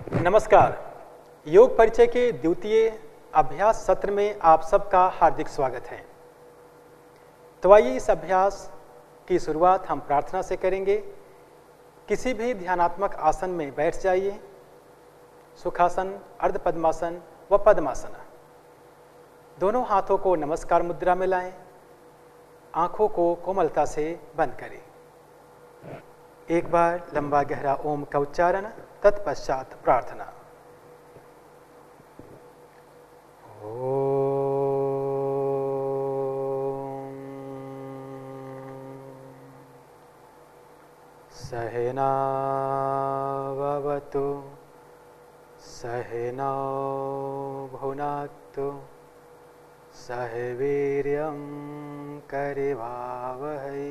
नमस्कार। योग परिचय के द्वितीय अभ्यास सत्र में आप सबका हार्दिक स्वागत है। तो आइए इस अभ्यास की शुरुआत हम प्रार्थना से करेंगे। किसी भी ध्यानात्मक आसन में बैठ जाइए। सुखासन, अर्ध पद्मासन व पद्मासन। दोनों हाथों को नमस्कार मुद्रा में लाएं। आंखों को कोमलता से बंद करें। एक बार लंबा गहरा ओम का उच्चारण, तत्पश्चात प्रार्थना। सहना भवतु सहनौ भुनक्तु सह वीर्यं करवावहै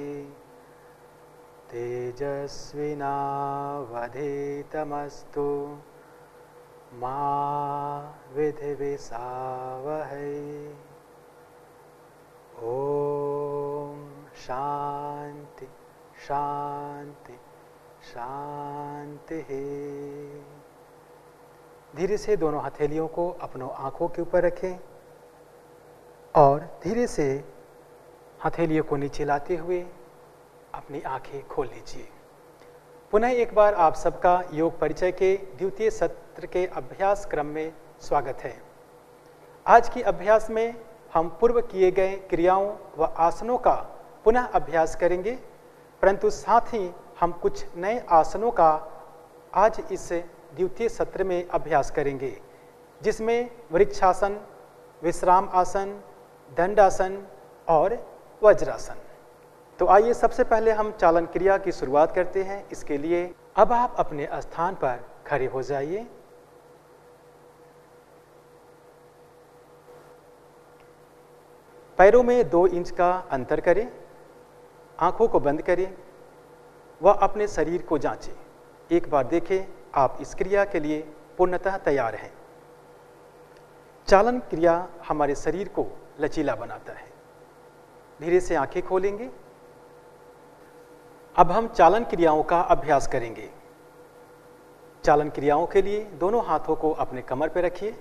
तेजस्विनावधीतमस्तु मा विद्विषावहै। ओम शांति शांति शांति। धीरे से दोनों हथेलियों को अपनों आंखों के ऊपर रखें और धीरे से हथेलियों को नीचे लाते हुए अपनी आंखें खोल लीजिए। पुनः एक बार आप सबका योग परिचय के द्वितीय सत्र के अभ्यास क्रम में स्वागत है। आज की अभ्यास में हम पूर्व किए गए क्रियाओं व आसनों का पुनः अभ्यास करेंगे, परंतु साथ ही हम कुछ नए आसनों का आज इस द्वितीय सत्र में अभ्यास करेंगे, जिसमें वृक्षासन, विश्राम आसन, दंडासन और वज्रासन। तो आइए सबसे पहले हम चालन क्रिया की शुरुआत करते हैं। इसके लिए अब आप अपने स्थान पर खड़े हो जाइए। पैरों में 2 इंच का अंतर करें। आंखों को बंद करें व अपने शरीर को जांचें। एक बार देखें आप इस क्रिया के लिए पूर्णतः तैयार हैं। चालन क्रिया हमारे शरीर को लचीला बनाता है। धीरे से आंखें खोलेंगे। अब हम चालन क्रियाओं का अभ्यास करेंगे। चालन क्रियाओं के लिए दोनों हाथों को अपने कमर पर रखिए।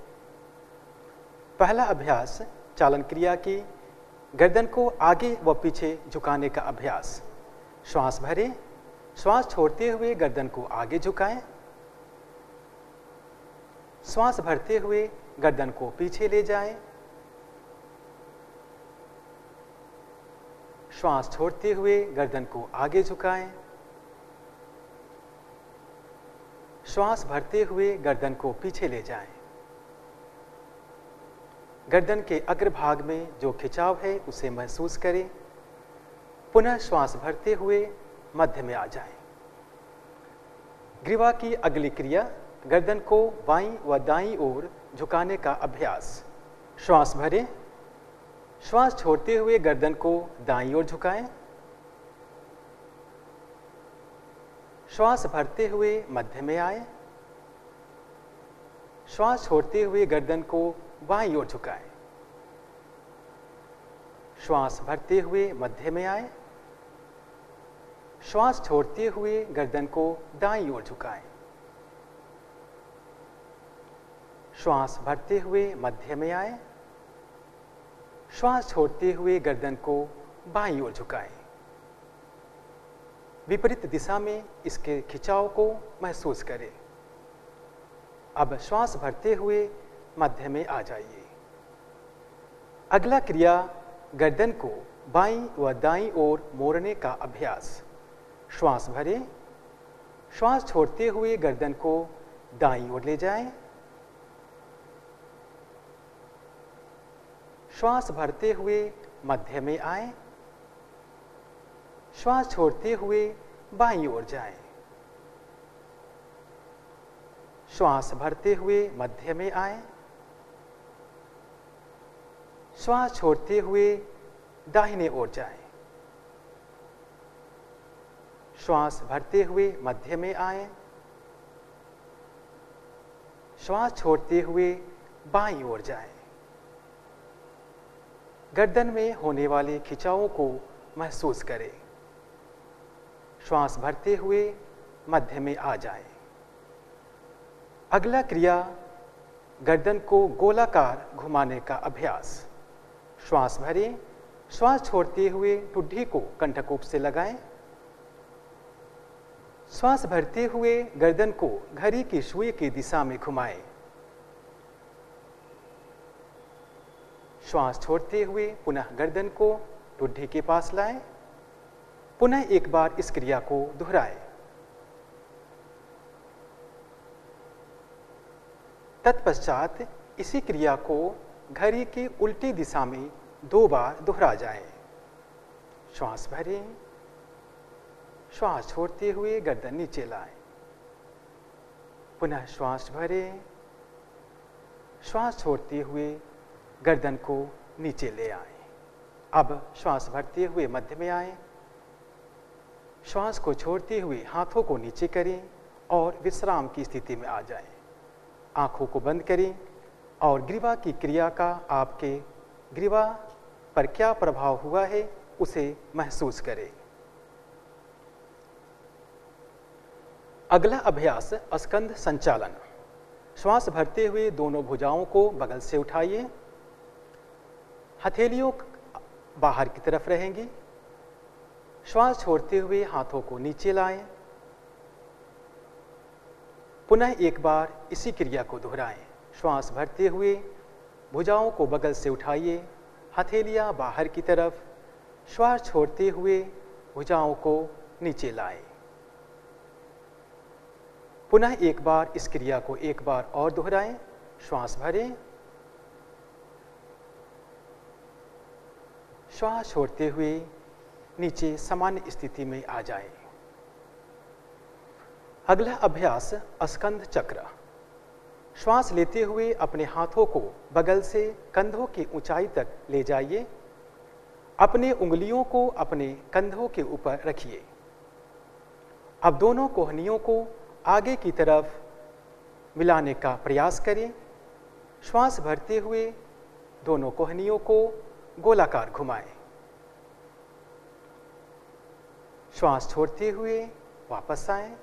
पहला अभ्यास चालन क्रिया की गर्दन को आगे व पीछे झुकाने का अभ्यास। श्वास भरें, श्वास छोड़ते हुए गर्दन को आगे झुकाएं। श्वास भरते हुए गर्दन को पीछे ले जाएं। श्वास छोड़ते हुए गर्दन को आगे झुकाएं। श्वास भरते हुए गर्दन को पीछे ले जाएं। गर्दन के अग्रभाग में जो खिंचाव है उसे महसूस करें। पुनः श्वास भरते हुए मध्य में आ जाएं। ग्रीवा की अगली क्रिया गर्दन को बाईं व दाईं ओर झुकाने का अभ्यास। श्वास भरें, श्वास छोड़ते हुए गर्दन को दाईं ओर झुकाएं। श्वास भरते हुए मध्य में आए। श्वास छोड़ते हुए गर्दन को बाईं ओर झुकाएं। श्वास भरते हुए मध्य में आए। श्वास छोड़ते हुए गर्दन को दाईं ओर झुकाएं। श्वास भरते हुए मध्य में आए। श्वास छोड़ते हुए गर्दन को बाईं ओर झुकाएं। विपरीत दिशा में इसके खिंचाव को महसूस करें। अब श्वास भरते हुए मध्य में आ जाइए। अगला क्रिया गर्दन को बाईं व दाईं ओर मोड़ने का अभ्यास। श्वास भरें, श्वास छोड़ते हुए गर्दन को दाईं ओर ले जाएं। श्वास भरते हुए मध्य में आए। श्वास छोड़ते हुए बाईं ओर जाएं। श्वास भरते हुए मध्य में आए। श्वास छोड़ते हुए दाहिने ओर जाएं। श्वास भरते हुए मध्य में आए। श्वास छोड़ते हुए बाईं ओर जाएं। गर्दन में होने वाले खिंचावों को महसूस करें। श्वास भरते हुए मध्य में आ जाएं। अगला क्रिया, गर्दन को गोलाकार घुमाने का अभ्यास। श्वास भरें, श्वास छोड़ते हुए ठुड्डी को कंठकूप से लगाएं। श्वास भरते हुए गर्दन को घड़ी की सुई की दिशा में घुमाएं। श्वास छोड़ते हुए पुनः गर्दन को ठुड्डी के पास लाएं। पुनः एक बार इस क्रिया को दोहराएं। तत्पश्चात इसी क्रिया को घड़ी की उल्टी दिशा में 2 बार दोहरा जाए। श्वास भरें, श्वास छोड़ते हुए गर्दन नीचे लाएं। पुनः श्वास भरें, श्वास छोड़ते हुए गर्दन को नीचे ले आएं। अब श्वास भरते हुए मध्य में आएं। श्वास को छोड़ते हुए हाथों को नीचे करें और विश्राम की स्थिति में आ जाएं। आंखों को बंद करें और ग्रीवा की क्रिया का आपके ग्रीवा पर क्या प्रभाव हुआ है उसे महसूस करें। अगला अभ्यास, स्कंध संचालन। श्वास भरते हुए दोनों भुजाओं को बगल से उठाइए। हथेलियों बाहर की तरफ रहेंगी। श्वास छोड़ते हुए हाथों को नीचे लाएं। पुनः एक बार इसी क्रिया को दोहराएं। श्वास भरते हुए भुजाओं को बगल से उठाइए, हथेलियां बाहर की तरफ। श्वास छोड़ते हुए भुजाओं को नीचे लाएं। पुनः एक बार इस क्रिया को एक बार और दोहराएं। श्वास भरें, श्वास छोड़ते हुए नीचे सामान्य स्थिति में आ जाएं। अगला अभ्यास, स्कंध चक्र। श्वास लेते हुए अपने हाथों को बगल से कंधों की ऊंचाई तक ले जाइए। अपने उंगलियों को अपने कंधों के ऊपर रखिए। अब दोनों कोहनियों को आगे की तरफ मिलाने का प्रयास करें। श्वास भरते हुए दोनों कोहनियों को गोलाकार घुमाएं। श्वास छोड़ते हुए वापस आएं।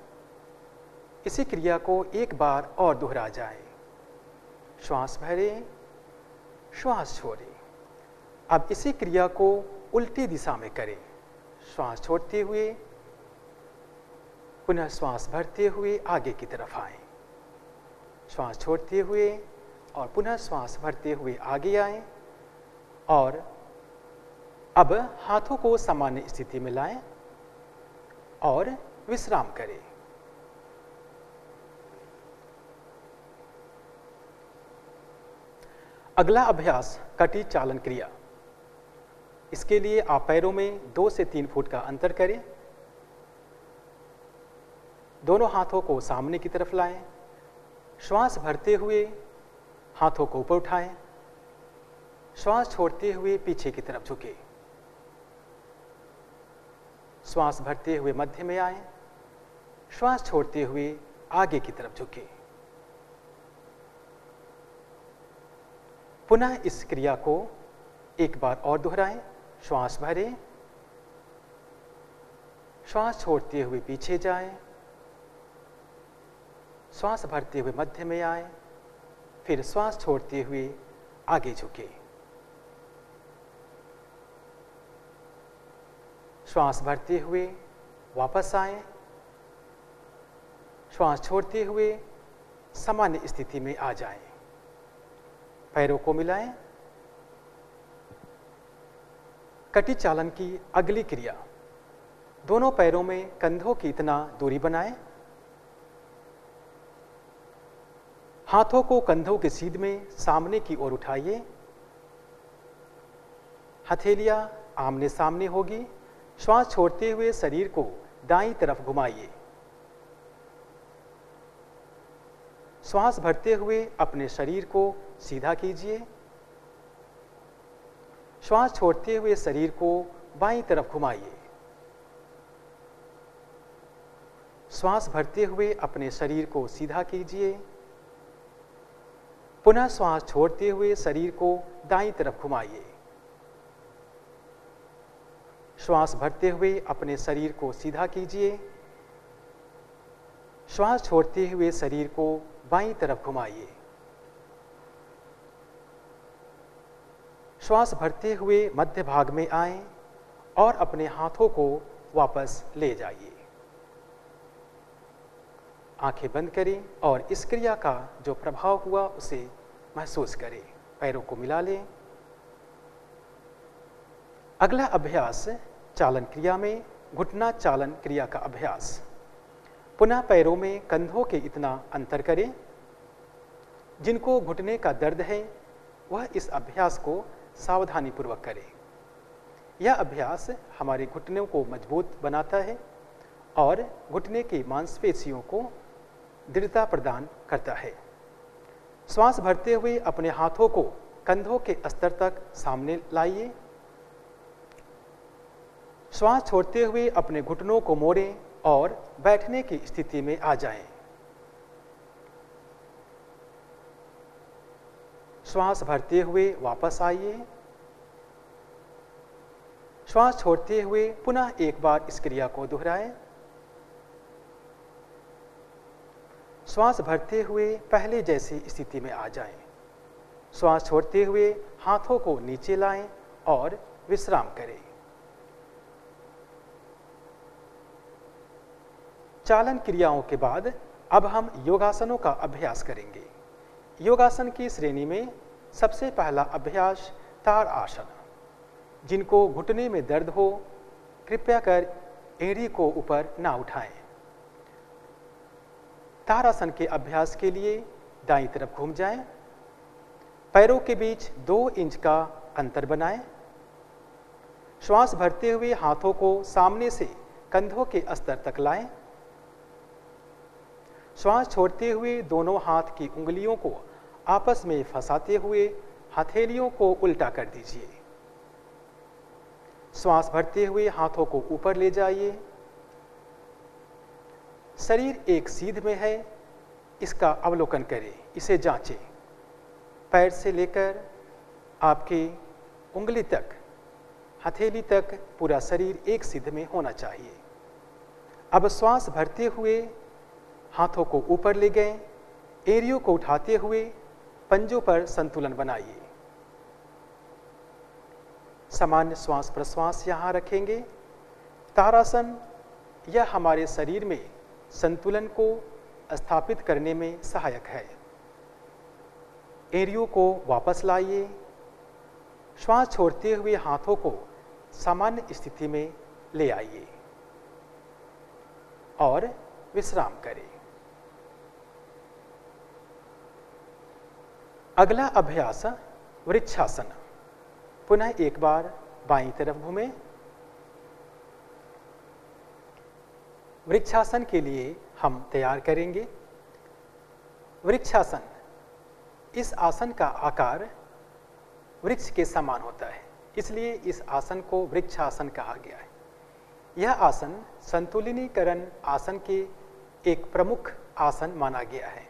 इसी क्रिया को एक बार और दोहरा जाए। श्वास भरें, श्वास छोड़ें। अब इसी क्रिया को उल्टी दिशा में करें। श्वास छोड़ते हुए पुनः श्वास भरते हुए आगे की तरफ आएं। श्वास छोड़ते हुए और पुनः श्वास भरते हुए आगे आएं। और अब हाथों को सामान्य स्थिति में लाएं और विश्राम करें। अगला अभ्यास, कटी चालन क्रिया। इसके लिए आप पैरों में 2 से 3 फुट का अंतर करें। दोनों हाथों को सामने की तरफ लाएं। श्वास भरते हुए हाथों को ऊपर उठाएं। श्वास छोड़ते हुए पीछे की तरफ झुकें। श्वास भरते हुए मध्य में आएं। श्वास छोड़ते हुए आगे की तरफ झुकें। पुनः इस क्रिया को एक बार और दोहराएं। श्वास भरें, श्वास छोड़ते हुए पीछे जाएं। श्वास भरते हुए मध्य में आएं। फिर श्वास छोड़ते हुए आगे झुकें। श्वास भरते हुए वापस आएं। श्वास छोड़ते हुए सामान्य स्थिति में आ जाएं। पैरों को मिलाएं। कटी चालन की अगली क्रिया, दोनों पैरों में कंधों की इतना दूरी बनाएं। हाथों को कंधों के सीध में सामने की ओर उठाइए। हथेलियां आमने सामने होगी। श्वास छोड़ते हुए शरीर को दाईं तरफ घुमाइए। श्वास भरते हुए अपने शरीर को सीधा कीजिए। श्वास छोड़ते हुए शरीर को बाईं तरफ घुमाइए। श्वास भरते हुए अपने शरीर को सीधा कीजिए। पुनः श्वास छोड़ते हुए शरीर को दाईं तरफ घुमाइए। श्वास भरते हुए अपने शरीर को सीधा कीजिए। श्वास छोड़ते हुए शरीर को बाईं तरफ घुमाइए। श्वास भरते हुए मध्य भाग में आएं और अपने हाथों को वापस ले जाइए। आंखें बंद करें और इस क्रिया का जो प्रभाव हुआ उसे महसूस करें। पैरों को मिला लें। अगला अभ्यास चालन क्रिया में घुटना चालन क्रिया का अभ्यास। पुनः पैरों में कंधों के इतना अंतर करें। जिनको घुटने का दर्द है वह इस अभ्यास को सावधानी पूर्वक करें। यह अभ्यास हमारे घुटनों को मजबूत बनाता है और घुटने की मांसपेशियों को दृढ़ता प्रदान करता है। श्वास भरते हुए अपने हाथों को कंधों के स्तर तक सामने लाइए। श्वास छोड़ते हुए अपने घुटनों को मोड़ें और बैठने की स्थिति में आ जाएं। श्वास भरते हुए वापस आइए। श्वास छोड़ते हुए पुनः एक बार इस क्रिया को दोहराएं। श्वास भरते हुए पहले जैसी स्थिति में आ जाएं। श्वास छोड़ते हुए हाथों को नीचे लाएं और विश्राम करें। चालन क्रियाओं के बाद अब हम योगासनों का अभ्यास करेंगे। योगासन की श्रेणी में सबसे पहला अभ्यास ताड़ आसन। जिनको घुटने में दर्द हो कृपया कर एड़ी को ऊपर ना उठाएं। ताड़ आसन के अभ्यास के लिए दाईं तरफ घूम जाएं। पैरों के बीच 2 इंच का अंतर बनाएं। श्वास भरते हुए हाथों को सामने से कंधों के स्तर तक लाएं। श्वास छोड़ते हुए दोनों हाथ की उंगलियों को आपस में फंसाते हुए हथेलियों को उल्टा कर दीजिए। श्वास भरते हुए हाथों को ऊपर ले जाइए। शरीर एक सीध में है, इसका अवलोकन करें, इसे जांचें। पैर से लेकर आपकी उंगली तक, हथेली तक पूरा शरीर एक सीध में होना चाहिए। अब श्वास भरते हुए हाथों को ऊपर ले गए। एड़ियों को उठाते हुए पंजों पर संतुलन बनाइए। सामान्य श्वास प्रश्वास यहां रखेंगे। ताड़ासन यह हमारे शरीर में संतुलन को स्थापित करने में सहायक है। एड़ियों को वापस लाइए। श्वास छोड़ते हुए हाथों को सामान्य स्थिति में ले आइए और विश्राम करें। अगला अभ्यास वृक्षासन। पुनः एक बार बाईं तरफ घूमें। वृक्षासन के लिए हम तैयार करेंगे। वृक्षासन, इस आसन का आकार वृक्ष के समान होता है, इसलिए इस आसन को वृक्षासन कहा गया है। यह आसन संतुलिनीकरण आसन के एक प्रमुख आसन माना गया है।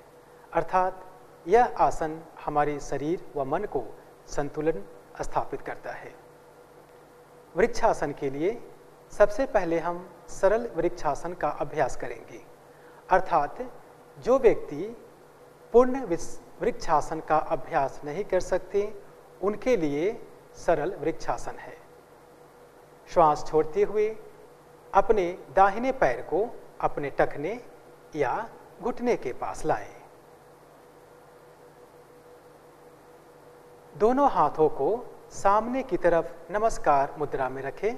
अर्थात यह आसन हमारे शरीर व मन को संतुलन स्थापित करता है। वृक्षासन के लिए सबसे पहले हम सरल वृक्षासन का अभ्यास करेंगे। अर्थात जो व्यक्ति पूर्ण वृक्षासन का अभ्यास नहीं कर सकते उनके लिए सरल वृक्षासन है। श्वास छोड़ते हुए अपने दाहिने पैर को अपने टखने या घुटने के पास लाएं। दोनों हाथों को सामने की तरफ नमस्कार मुद्रा में रखें।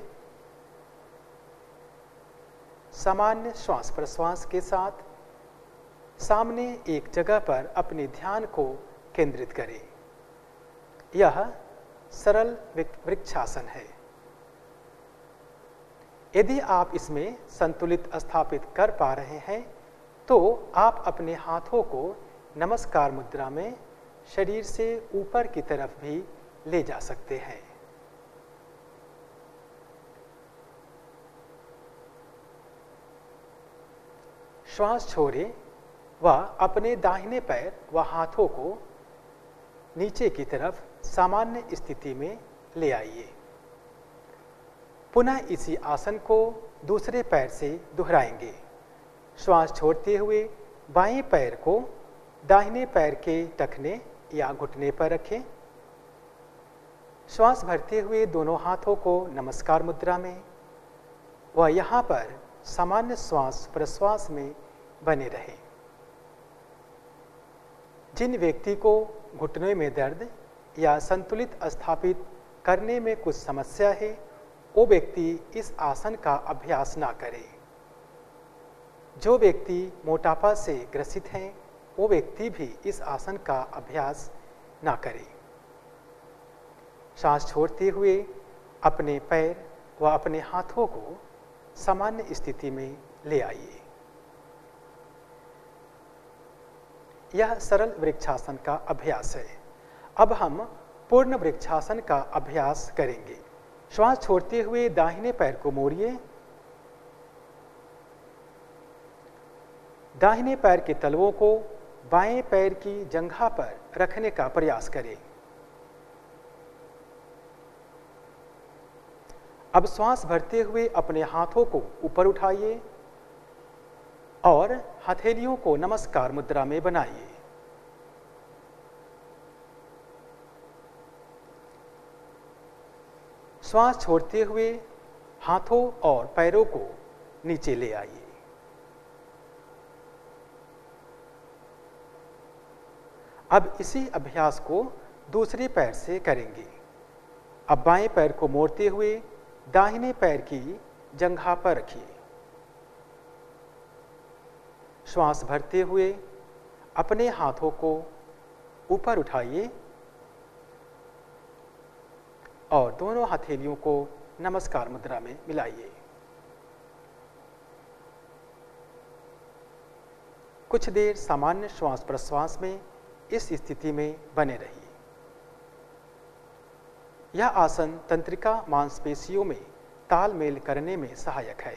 सामान्य श्वास प्रश्वास के साथ सामने एक जगह पर अपने ध्यान को केंद्रित करें। यह सरल वृक्षासन है। यदि आप इसमें संतुलित स्थापित कर पा रहे हैं तो आप अपने हाथों को नमस्कार मुद्रा में शरीर से ऊपर की तरफ भी ले जा सकते हैं। श्वास छोड़ें व अपने दाहिने पैर व हाथों को नीचे की तरफ सामान्य स्थिति में ले आइए। पुनः इसी आसन को दूसरे पैर से दोहराएंगे। श्वास छोड़ते हुए बाएं पैर को दाहिने पैर के टखने या घुटने पर रखें। श्वास भरते हुए दोनों हाथों को नमस्कार मुद्रा में व यहाँ पर सामान्य श्वास प्रश्वास में बने रहें। जिन व्यक्ति को घुटनों में दर्द या संतुलित स्थापित करने में कुछ समस्या है, वो व्यक्ति इस आसन का अभ्यास ना करें। जो व्यक्ति मोटापा से ग्रसित हैं, वो व्यक्ति भी इस आसन का अभ्यास ना करें। सांस छोड़ते हुए अपने पैर व अपने हाथों को सामान्य स्थिति में ले आइए। यह सरल वृक्षासन का अभ्यास है। अब हम पूर्ण वृक्षासन का अभ्यास करेंगे। श्वास छोड़ते हुए दाहिने पैर को मोड़िए। दाहिने पैर के तलवों को बाएं पैर की जंघा पर रखने का प्रयास करें। अब श्वास भरते हुए अपने हाथों को ऊपर उठाइए और हथेलियों को नमस्कार मुद्रा में बनाइए। श्वास छोड़ते हुए हाथों और पैरों को नीचे ले आइए। अब इसी अभ्यास को दूसरे पैर से करेंगे। अब बाएं पैर को मोड़ते हुए दाहिने पैर की जंघा पर रखिए। श्वास भरते हुए अपने हाथों को ऊपर उठाइए और दोनों हथेलियों को नमस्कार मुद्रा में मिलाइए। कुछ देर सामान्य श्वास प्रश्वास में इस स्थिति में बने रहिए। यह आसन तंत्रिका मांसपेशियों में तालमेल करने में सहायक है।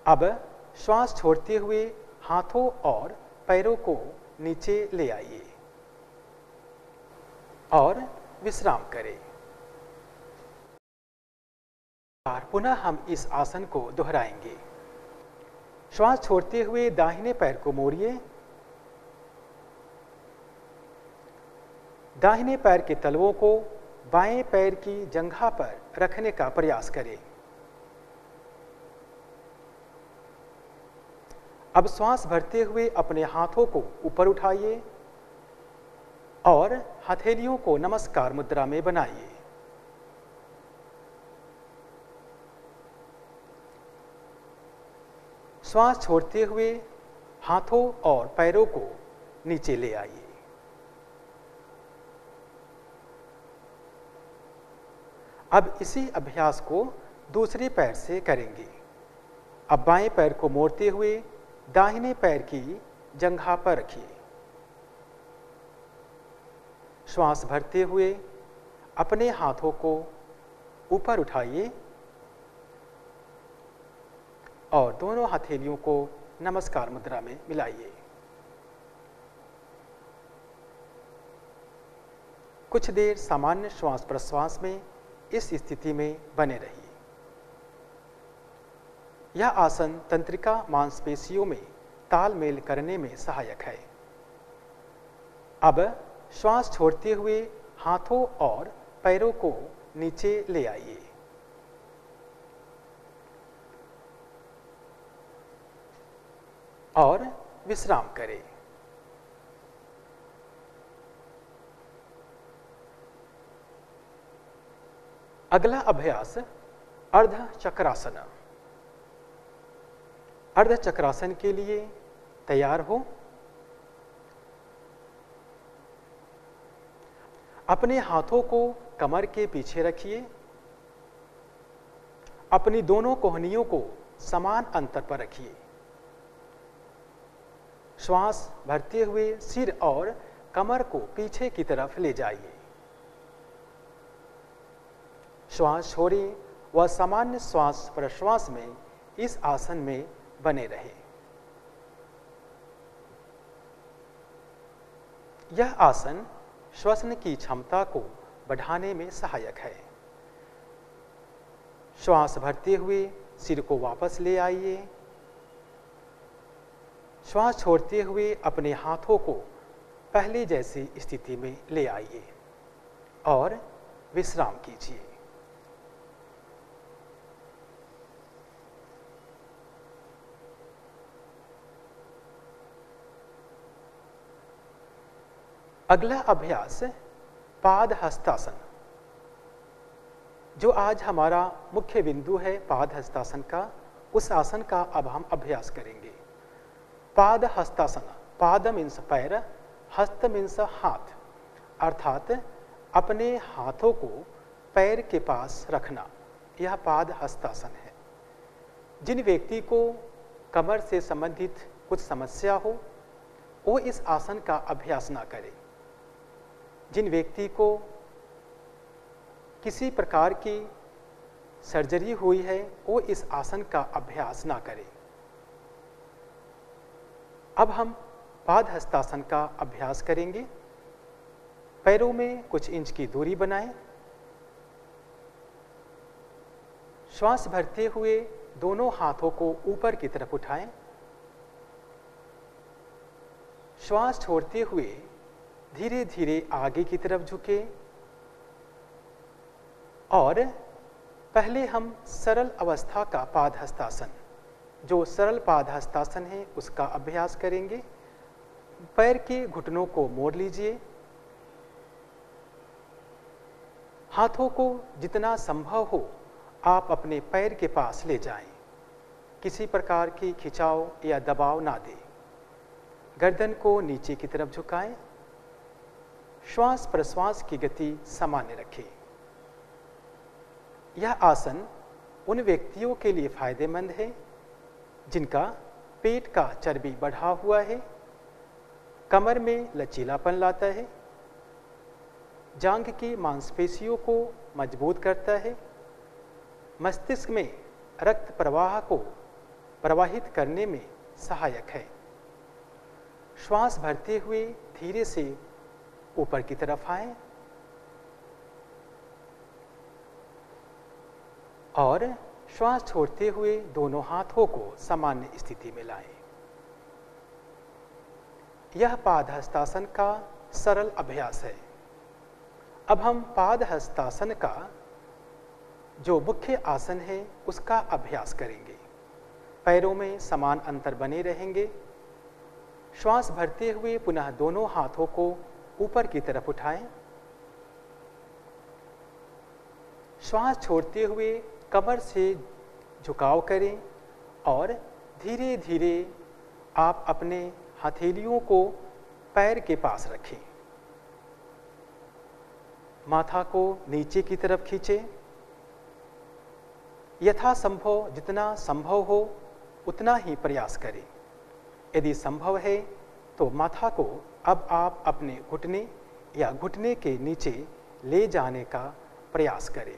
अब श्वास छोड़ते हुए हाथों और पैरों को नीचे ले आइए और विश्राम करें। पुनः हम इस आसन को दोहराएंगे। श्वास छोड़ते हुए दाहिने पैर को मोड़िए। दाहिने पैर के तलवों को बाएं पैर की जंघा पर रखने का प्रयास करें। अब श्वास भरते हुए अपने हाथों को ऊपर उठाइए और हथेलियों को नमस्कार मुद्रा में बनाइए। श्वास छोड़ते हुए हाथों और पैरों को नीचे ले आइए। अब इसी अभ्यास को दूसरे पैर से करेंगे। अब बाएं पैर को मोड़ते हुए दाहिने पैर की जंघा पर रखिए। श्वास भरते हुए अपने हाथों को ऊपर उठाइए और दोनों हथेलियों को नमस्कार मुद्रा में मिलाइए। कुछ देर सामान्य श्वास प्रश्वास में इस स्थिति में बने रहिए। यह आसन तंत्रिका मांसपेशियों में तालमेल करने में सहायक है। अब श्वास छोड़ते हुए हाथों और पैरों को नीचे ले आइए। और विश्राम करें। अगला अभ्यास अर्ध चक्रासन। अर्ध चक्रासन के लिए तैयार हो। अपने हाथों को कमर के पीछे रखिए। अपनी दोनों कोहनियों को समान अंतर पर रखिए। श्वास भरते हुए सिर और कमर को पीछे की तरफ ले जाइए। श्वास छोड़ें व सामान्य श्वास प्रश्वास में इस आसन में बने रहे। यह आसन श्वसन की क्षमता को बढ़ाने में सहायक है। श्वास भरते हुए सिर को वापस ले आइए। श्वास छोड़ते हुए अपने हाथों को पहले जैसी स्थिति में ले आइए और विश्राम कीजिए। अगला अभ्यास पाद हस्तासन। जो आज हमारा मुख्य बिंदु है पाद हस्तासन का, उस आसन का अब हम अभ्यास करेंगे। पाद हस्तासन, पाद मीन्स पैर, हस्त मीन्स हाथ, अर्थात अपने हाथों को पैर के पास रखना, यह पाद हस्तासन है। जिन व्यक्ति को कमर से संबंधित कुछ समस्या हो वो इस आसन का अभ्यास ना करे। जिन व्यक्ति को किसी प्रकार की सर्जरी हुई है वो इस आसन का अभ्यास ना करे। अब हम पाद हस्तासन का अभ्यास करेंगे। पैरों में कुछ इंच की दूरी बनाएं। श्वास भरते हुए दोनों हाथों को ऊपर की तरफ उठाएं। श्वास छोड़ते हुए धीरे धीरे आगे की तरफ झुके और पहले हम सरल अवस्था का पाद हस्तासन, जो सरल पाद हस्तासन है, उसका अभ्यास करेंगे। पैर के घुटनों को मोड़ लीजिए। हाथों को जितना संभव हो आप अपने पैर के पास ले जाएं। किसी प्रकार की खिंचाव या दबाव ना दें। गर्दन को नीचे की तरफ झुकाएं। श्वास प्रश्वास की गति सामान्य रखें। यह आसन उन व्यक्तियों के लिए फायदेमंद है जिनका पेट का चर्बी बढ़ा हुआ है, कमर में लचीलापन लाता है, जांघ की मांसपेशियों को मजबूत करता है, मस्तिष्क में रक्त प्रवाह को प्रवाहित करने में सहायक है। श्वास भरते हुए धीरे से ऊपर की तरफ आएं और श्वास छोड़ते हुए दोनों हाथों को सामान्य स्थिति में लाएं। यह पाद हस्तासन का सरल अभ्यास है। अब हम पाद हस्तासन का जो मुख्य आसन है उसका अभ्यास करेंगे। पैरों में समान अंतर बने रहेंगे। श्वास भरते हुए पुनः दोनों हाथों को ऊपर की तरफ उठाएं। श्वास छोड़ते हुए कमर से झुकाव करें और धीरे धीरे आप अपने हथेलियों को पैर के पास रखें। माथा को नीचे की तरफ खींचें। यथासंभव जितना संभव हो उतना ही प्रयास करें। यदि संभव है तो माथा को अब आप अपने घुटने या घुटने के नीचे ले जाने का प्रयास करें।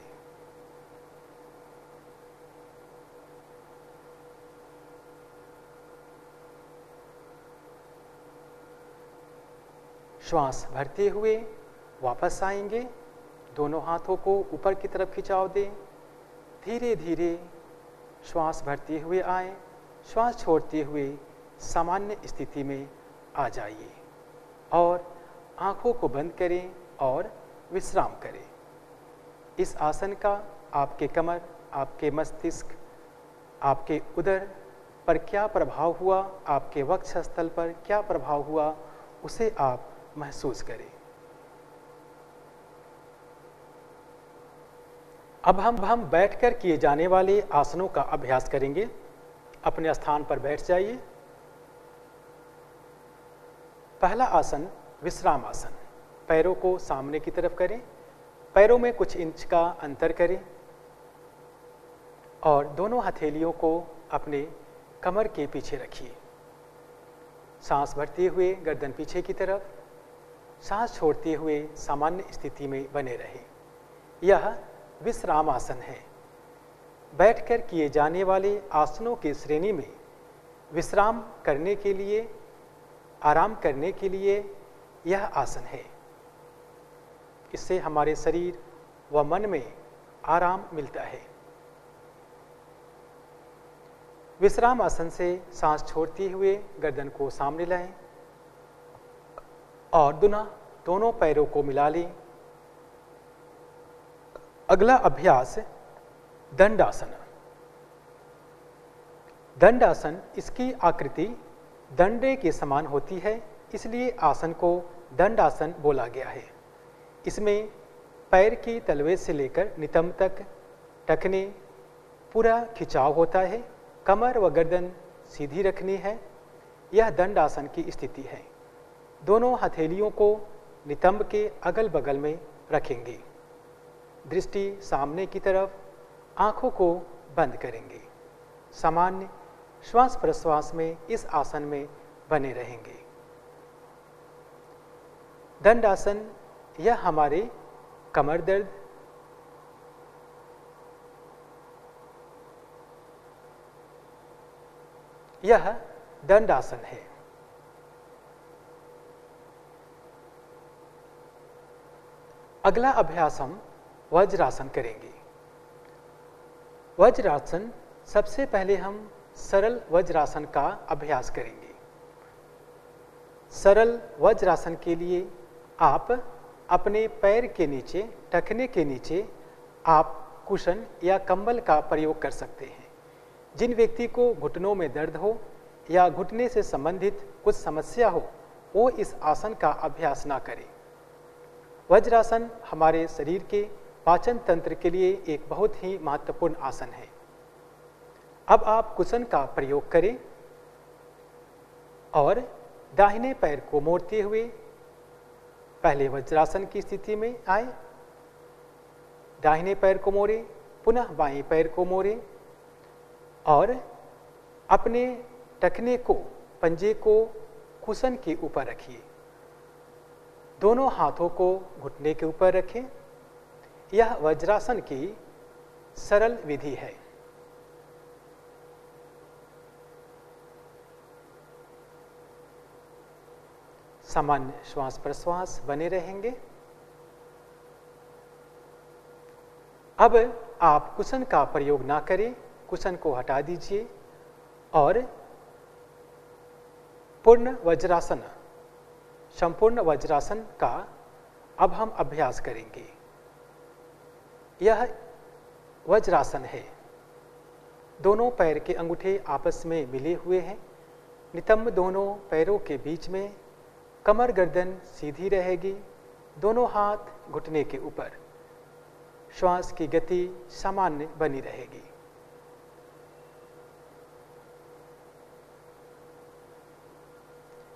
श्वास भरते हुए वापस आएंगे। दोनों हाथों को ऊपर की तरफ खिंचाव दें। धीरे धीरे श्वास भरते हुए आए, श्वास छोड़ते हुए सामान्य स्थिति में आ जाइए और आंखों को बंद करें और विश्राम करें। इस आसन का आपके कमर, आपके मस्तिष्क, आपके उदर पर क्या प्रभाव हुआ, आपके वक्षस्थल पर क्या प्रभाव हुआ, उसे आप महसूस करें। अब हम बैठकर किए जाने वाले आसनों का अभ्यास करेंगे। अपने स्थान पर बैठ जाइए। पहला आसन विश्राम आसन। पैरों को सामने की तरफ करें। पैरों में कुछ इंच का अंतर करें और दोनों हथेलियों को अपने कमर के पीछे रखिए। सांस भरते हुए गर्दन पीछे की तरफ, सांस छोड़ते हुए सामान्य स्थिति में बने रहें। यह विश्राम आसन है। बैठकर किए जाने वाले आसनों की श्रेणी में विश्राम करने के लिए, आराम करने के लिए यह आसन है। इससे हमारे शरीर व मन में आराम मिलता है। विश्राम आसन से सांस छोड़ते हुए गर्दन को सामने लाएं और दोनों पैरों को मिला लें। अगला अभ्यास दंडासन। दंडासन, इसकी आकृति दंडे के समान होती है, इसलिए आसन को दंडासन बोला गया है। इसमें पैर की तलवे से लेकर नितंब तक टखने पूरा खिंचाव होता है, कमर व गर्दन सीधी रखनी है। यह दंडासन की स्थिति है। दोनों हथेलियों को नितंब के अगल बगल में रखेंगे। दृष्टि सामने की तरफ, आंखों को बंद करेंगे। सामान्य श्वास प्रश्वास में इस आसन में बने रहेंगे। दंडासन, यह हमारे कमर दर्द, यह दंडासन है। अगला अभ्यास हम वज्रासन करेंगे। वज्रासन, सबसे पहले हम सरल वज्रासन का अभ्यास करेंगे। सरल वज्रासन के लिए आप अपने पैर के नीचे, टखने के नीचे आप कुशन या कंबल का प्रयोग कर सकते हैं। जिन व्यक्ति को घुटनों में दर्द हो या घुटने से संबंधित कुछ समस्या हो, वो इस आसन का अभ्यास ना करें। वज्रासन हमारे शरीर के पाचन तंत्र के लिए एक बहुत ही महत्वपूर्ण आसन है। अब आप कुशन का प्रयोग करें और दाहिने पैर को मोड़ते हुए पहले वज्रासन की स्थिति में आए। दाहिने पैर को मोड़ें, पुनः बाएं पैर को मोड़ें और अपने टखने को, पंजे को कुशन के ऊपर रखिए। दोनों हाथों को घुटने के ऊपर रखें। यह वज्रासन की सरल विधि है। सामान्य श्वास प्रश्वास बने रहेंगे। अब आप कुशन का प्रयोग ना करें, कुशन को हटा दीजिए और पूर्ण वज्रासन, संपूर्ण वज्रासन का अब हम अभ्यास करेंगे। यह वज्रासन है। दोनों पैर के अंगूठे आपस में मिले हुए हैं। नितंब दोनों पैरों के बीच में, कमर गर्दन सीधी रहेगी, दोनों हाथ घुटने के ऊपर। श्वास की गति सामान्य बनी रहेगी।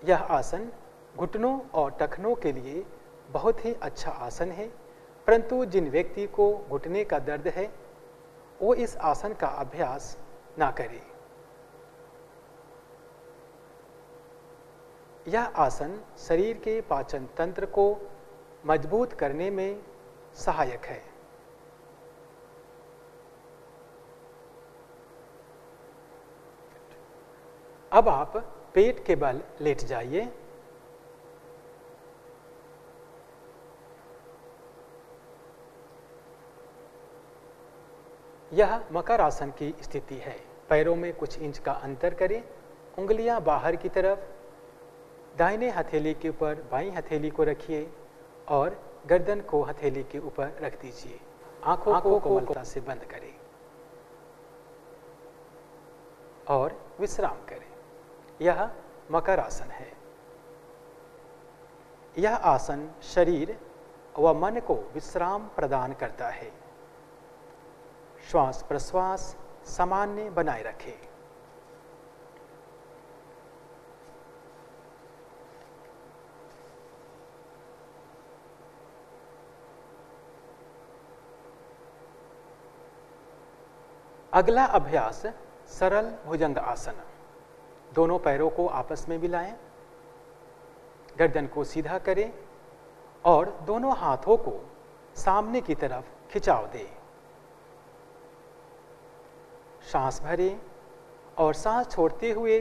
यह आसन घुटनों और टखनों के लिए बहुत ही अच्छा आसन है, परंतु जिन व्यक्ति को घुटने का दर्द है वो इस आसन का अभ्यास ना करें। यह आसन शरीर के पाचन तंत्र को मजबूत करने में सहायक है। अब आप पेट के बल लेट जाइए। यह मकर आसन की स्थिति है। पैरों में कुछ इंच का अंतर करें, उंगलियां बाहर की तरफ, दाहिने हथेली के ऊपर बाईं हथेली को रखिए और गर्दन को हथेली के ऊपर रख दीजिए। आंखों को कोमलता से बंद करें और विश्राम करें। यह मकर आसन है। यह आसन शरीर व मन को विश्राम प्रदान करता है। श्वास प्रश्वास सामान्य बनाए रखें। अगला अभ्यास सरल भुजंग आसन। दोनों पैरों को आपस में मिलाएं, गर्दन को सीधा करें और दोनों हाथों को सामने की तरफ खिंचाव दें। सांस भरें और सांस छोड़ते हुए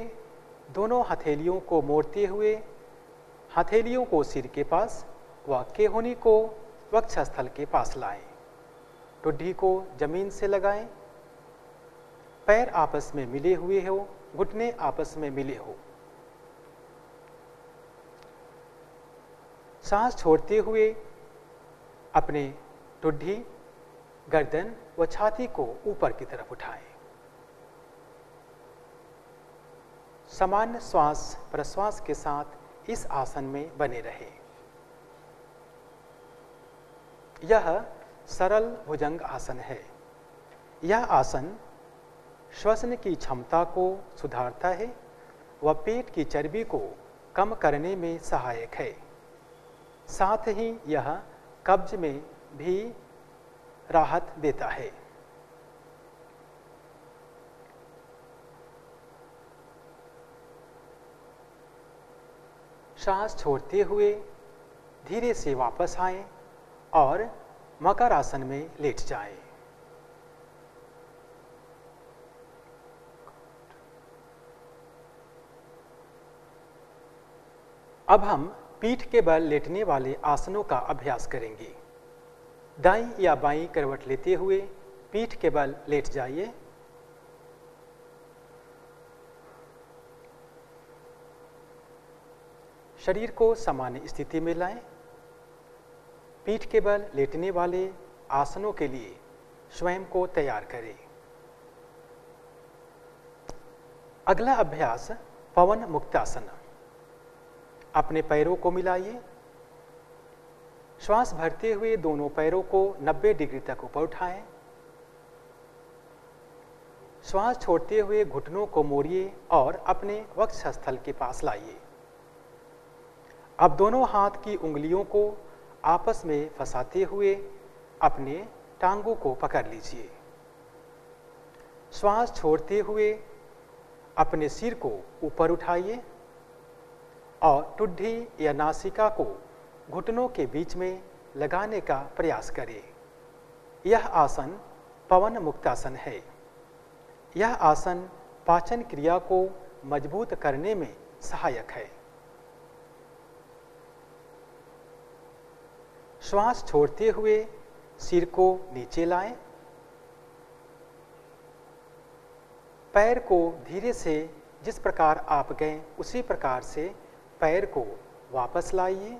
दोनों हथेलियों को मोड़ते हुए हथेलियों को सिर के पास व केहूनी को वक्षस्थल के पास लाएं। ठुड्डी को जमीन से लगाएं। पैर आपस में मिले हुए हो, घुटने आपस में मिले हो। सांस छोड़ते हुए अपने ठुड्डी, गर्दन व छाती को ऊपर की तरफ उठाएं। सामान्य श्वास प्रश्वास के साथ इस आसन में बने रहें। यह सरल भुजंग आसन है। यह आसन श्वसन की क्षमता को सुधारता है व पेट की चर्बी को कम करने में सहायक है। साथ ही यह कब्ज में भी राहत देता है। सांस छोड़ते हुए धीरे से वापस आएं और मकर आसन में लेट जाएं। अब हम पीठ के बल लेटने वाले आसनों का अभ्यास करेंगे। दाईं या बाईं करवट लेते हुए पीठ के बल लेट जाइए। शरीर को सामान्य स्थिति में लाएं। पीठ के बल लेटने वाले आसनों के लिए स्वयं को तैयार करें। अगला अभ्यास पवन मुक्तासन। अपने पैरों को मिलाइए। श्वास भरते हुए दोनों पैरों को 90 डिग्री तक ऊपर उठाएं। श्वास छोड़ते हुए घुटनों को मोड़िए और अपने वक्षस्थल के पास लाइए। अब दोनों हाथ की उंगलियों को आपस में फंसाते हुए अपने टांगों को पकड़ लीजिए। श्वास छोड़ते हुए अपने सिर को ऊपर उठाइए और ठुड्डी या नासिका को घुटनों के बीच में लगाने का प्रयास करें। यह आसन पवन मुक्तासन है। यह आसन पाचन क्रिया को मजबूत करने में सहायक है। श्वास छोड़ते हुए सिर को नीचे लाएं। पैर को धीरे से जिस प्रकार आप गए उसी प्रकार से पैर को वापस लाइए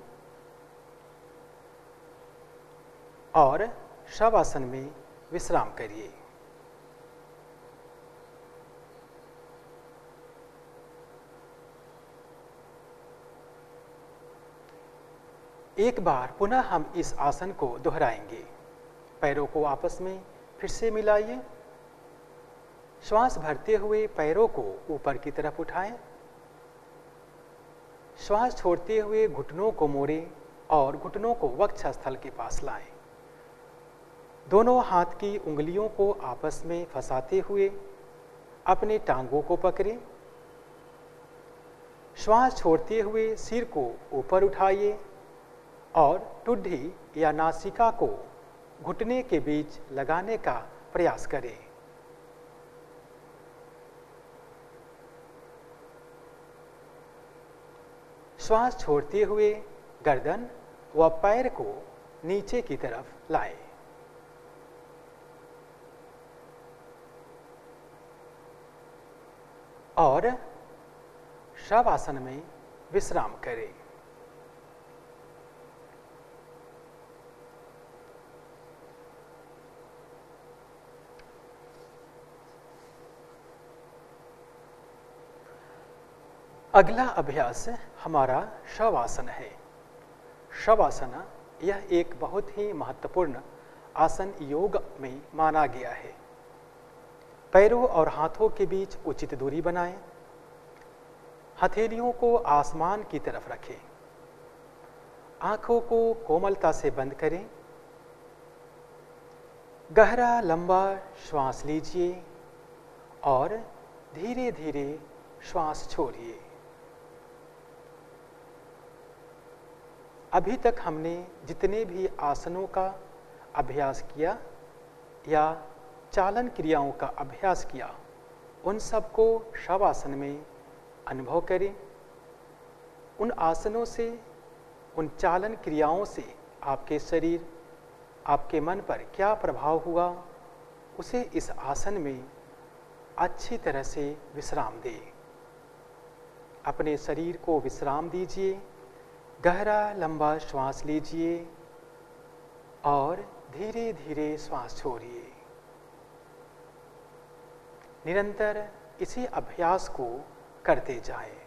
और शवासन में विश्राम करिए। एक बार पुनः हम इस आसन को दोहराएंगे। पैरों को आपस में फिर से मिलाइए। श्वास भरते हुए पैरों को ऊपर की तरफ उठाएं। श्वास छोड़ते हुए घुटनों को मोड़ें और घुटनों को वक्षस्थल के पास लाएं। दोनों हाथ की उंगलियों को आपस में फंसाते हुए अपने टांगों को पकड़ें। श्वास छोड़ते हुए सिर को ऊपर उठाइए और ठुड्डी या नासिका को घुटने के बीच लगाने का प्रयास करें। श्वास छोड़ते हुए गर्दन व पैर को नीचे की तरफ लाएं। और शवासन में विश्राम करें। अगला अभ्यास हमारा शवासन है। शवासन यह एक बहुत ही महत्वपूर्ण आसन योग में माना गया है। पैरों और हाथों के बीच उचित दूरी बनाएं। हथेलियों को आसमान की तरफ रखें। आंखों को कोमलता से बंद करें। गहरा लंबा श्वास लीजिए और धीरे धीरे श्वास छोड़िए। अभी तक हमने जितने भी आसनों का अभ्यास किया या चालन क्रियाओं का अभ्यास किया, उन सबको शवासन में अनुभव करें। उन आसनों से, उन चालन क्रियाओं से आपके शरीर, आपके मन पर क्या प्रभाव हुआ, उसे इस आसन में अच्छी तरह से विश्राम दें। अपने शरीर को विश्राम दीजिए, गहरा लंबा श्वास लीजिए और धीरे धीरे श्वास छोड़िए। निरंतर इसी अभ्यास को करते जाएं।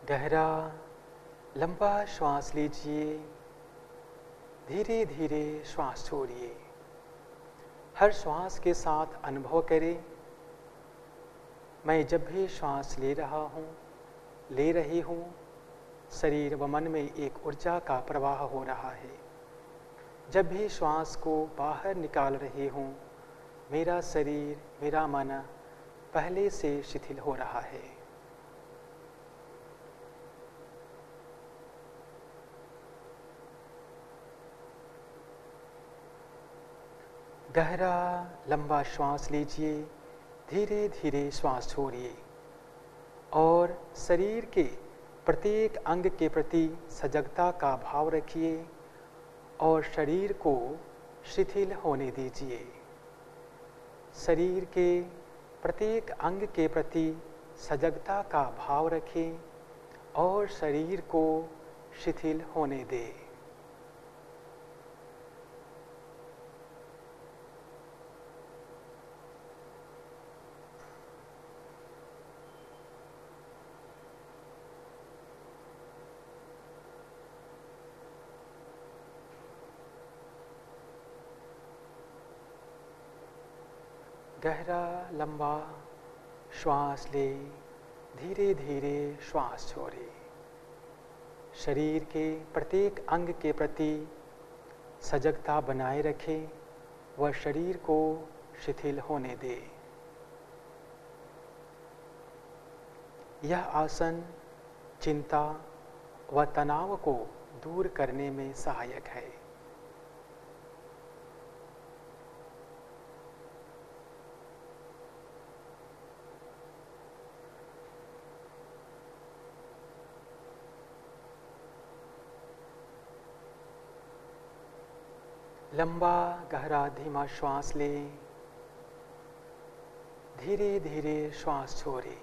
गहरा लंबा श्वास लीजिए, धीरे धीरे श्वास छोड़िए। हर श्वास के साथ अनुभव करें, मैं जब भी श्वास ले रहा हूँ, ले रही हूँ, शरीर व मन में एक ऊर्जा का प्रवाह हो रहा है। जब भी श्वास को बाहर निकाल रही हूँ, मेरा शरीर, मेरा मन पहले से शिथिल हो रहा है। गहरा लंबा श्वास लीजिए, धीरे धीरे श्वास छोड़िए और शरीर के प्रत्येक अंग के प्रति सजगता का भाव रखिए और शरीर को शिथिल होने दीजिए। शरीर के प्रत्येक अंग के प्रति सजगता का भाव रखें और शरीर को शिथिल होने दें। गहरा लंबा श्वास ले, धीरे धीरे श्वास छोड़े। शरीर के प्रत्येक अंग के प्रति सजगता बनाए रखें व शरीर को शिथिल होने दे। यह आसन चिंता व तनाव को दूर करने में सहायक है। लंबा गहरा धीमा श्वास लें, धीरे धीरे श्वास छोड़ें।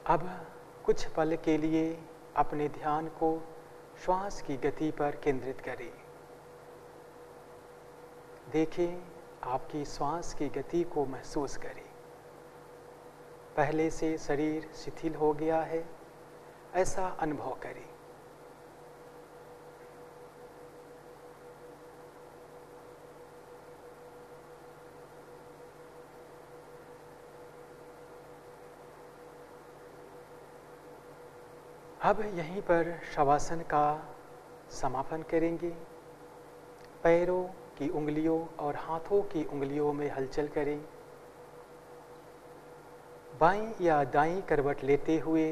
अब कुछ पल के लिए अपने ध्यान को श्वास की गति पर केंद्रित करें। देखें, आपकी श्वास की गति को महसूस करें। पहले से शरीर शिथिल हो गया है, ऐसा अनुभव करें। अब यहीं पर शवासन का समापन करेंगे। पैरों की उंगलियों और हाथों की उंगलियों में हलचल करें। बाईं या दाईं करवट लेते हुए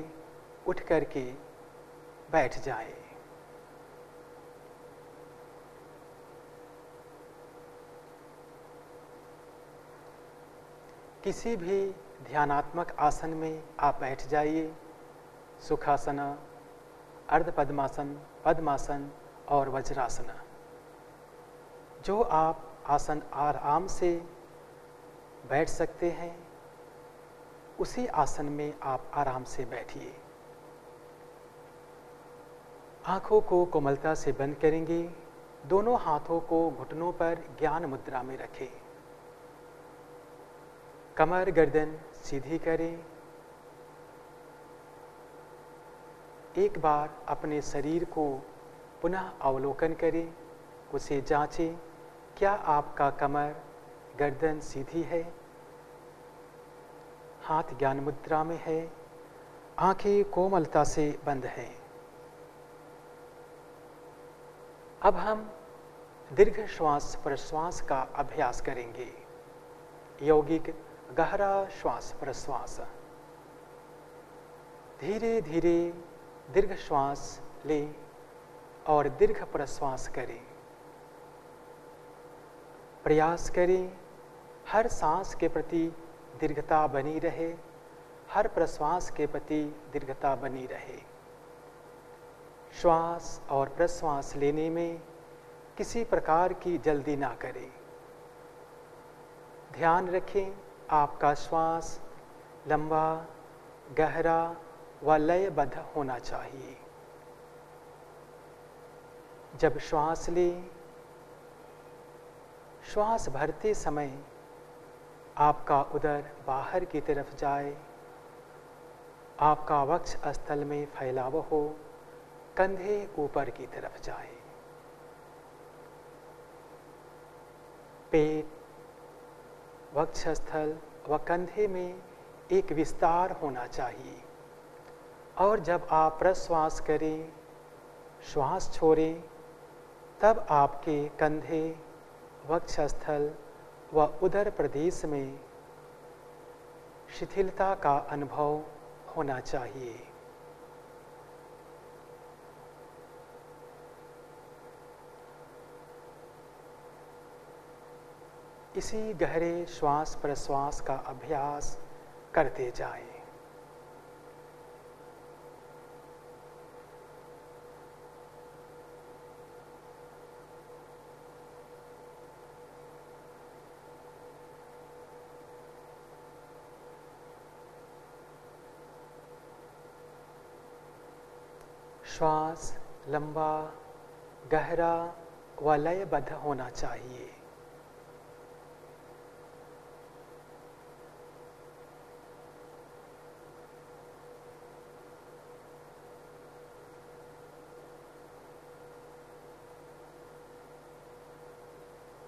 उठ करके बैठ जाएं। किसी भी ध्यानात्मक आसन में आप बैठ जाइए। सुखासन, अर्ध पद्मासन, पद्मासन और वज्रासन। जो आप आसन आराम से बैठ सकते हैं, उसी आसन में आप आराम से बैठिए। आंखों को कोमलता से बंद करेंगे। दोनों हाथों को घुटनों पर ज्ञान मुद्रा में रखें। कमर गर्दन सीधी करें। एक बार अपने शरीर को पुनः अवलोकन करें। उसे जांचें, क्या आपका कमर गर्दन सीधी है? हाथ ज्ञान मुद्रा में है। आंखें कोमलता से बंद हैं। अब हम दीर्घ श्वास प्रश्वास का अभ्यास करेंगे। यौगिक गहरा श्वास प्रश्वास। धीरे धीरे दीर्घ श्वास लें और दीर्घ प्रश्वास करें। प्रयास करें हर सांस के प्रति दीर्घता बनी रहे, हर प्रश्वास के प्रति दीर्घता बनी रहे। श्वास और प्रश्वास लेने में किसी प्रकार की जल्दी ना करें। ध्यान रखें आपका श्वास लंबा, गहरा व लयबद्ध होना चाहिए। जब श्वास लें, श्वास भरते समय आपका उदर बाहर की तरफ जाए, आपका वक्ष स्थल में फैलाव हो, कंधे ऊपर की तरफ जाए। पेट, वक्ष स्थल व कंधे में एक विस्तार होना चाहिए। और जब आप प्रश्वास करें, श्वास छोड़ें, तब आपके कंधे, वक्षस्थल व उदर प्रदेश में शिथिलता का अनुभव होना चाहिए। इसी गहरे श्वास प्रश्वास का अभ्यास करते जाएं। श्वास लंबा, गहरा व लयबद्ध होना चाहिए।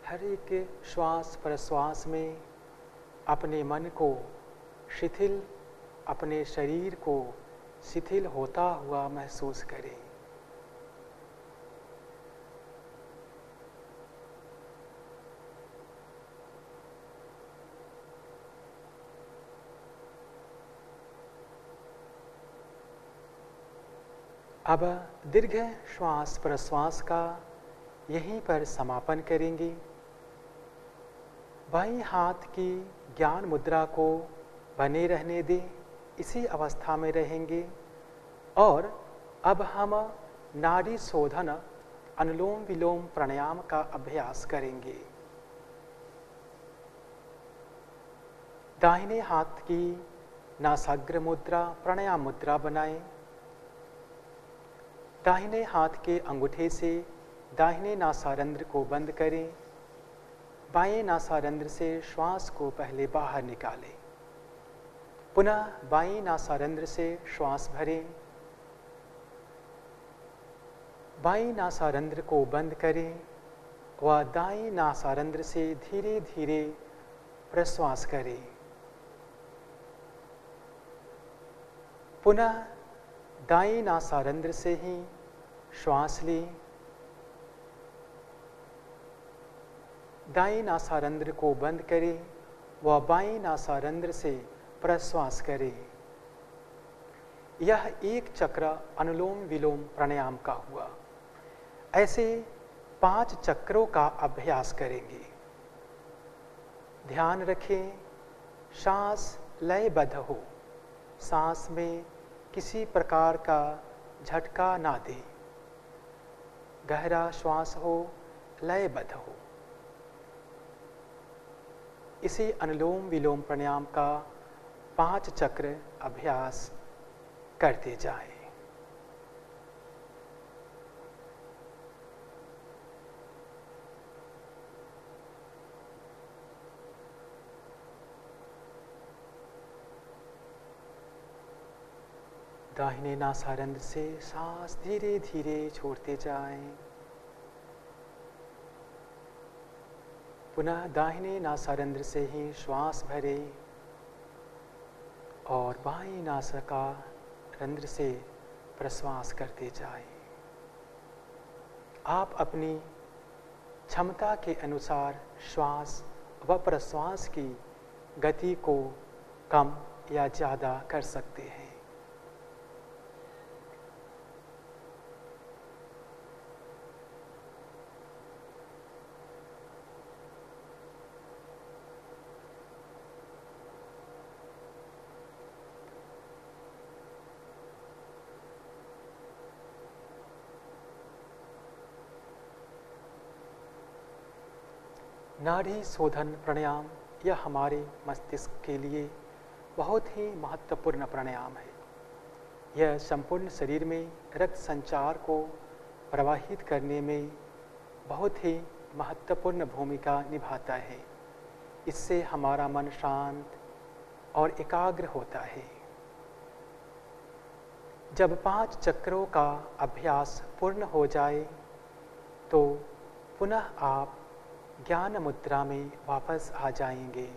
हर एक श्वास प्रश्वास में अपने मन को शिथिल, अपने शरीर को शिथिल होता हुआ महसूस करें। अब दीर्घ श्वास प्रश्वास का यहीं पर समापन करेंगे। बाईं हाथ की ज्ञान मुद्रा को बने रहने दें, इसी अवस्था में रहेंगे। और अब हम नाड़ी शोधन अनुलोम विलोम प्राणायाम का अभ्यास करेंगे। दाहिने हाथ की नासाग्र मुद्रा प्राणायाम मुद्रा बनाएं। दाहिने हाथ के अंगूठे से दाहिने नासारंध्र को बंद करें। बाएं नासारंध्र से श्वास को पहले बाहर निकालें। पुनः बाईं नासारंध्र से श्वास भरें। बाईं नासारंध्र को बंद करें व दाईं नासारंध्र से धीरे धीरे प्रश्वास करें। पुनः दाईं नासारंध्र से ही श्वास लें। दाईं नासारंध्र को बंद करें व बाईं नासारंध्र से प्रश्वास करें। यह एक चक्र अनुलोम विलोम प्राणायाम का हुआ। ऐसे 5 चक्रों का अभ्यास करेंगे। ध्यान रखें सांस लयबद्ध हो, सांस में किसी प्रकार का झटका ना दें। गहरा श्वास हो, लयबद्ध हो। इसी अनुलोम विलोम प्राणायाम का 5 चक्र अभ्यास करते जाएं। दाहिने नासारंध्र से सांस धीरे धीरे छोड़ते जाएं। पुनः दाहिने नासारंध्र से ही श्वास भरें और बाईं नासिका रंध्र से प्रश्वास करते जाएं। आप अपनी क्षमता के अनुसार श्वास व प्रश्वास की गति को कम या ज़्यादा कर सकते हैं। नाड़ी शोधन प्राणायाम यह हमारे मस्तिष्क के लिए बहुत ही महत्वपूर्ण प्राणायाम है। यह संपूर्ण शरीर में रक्त संचार को प्रवाहित करने में बहुत ही महत्वपूर्ण भूमिका निभाता है। इससे हमारा मन शांत और एकाग्र होता है। जब 5 चक्रों का अभ्यास पूर्ण हो जाए तो पुनः आप ज्ञान मुद्रा में वापस आ जाएंगे।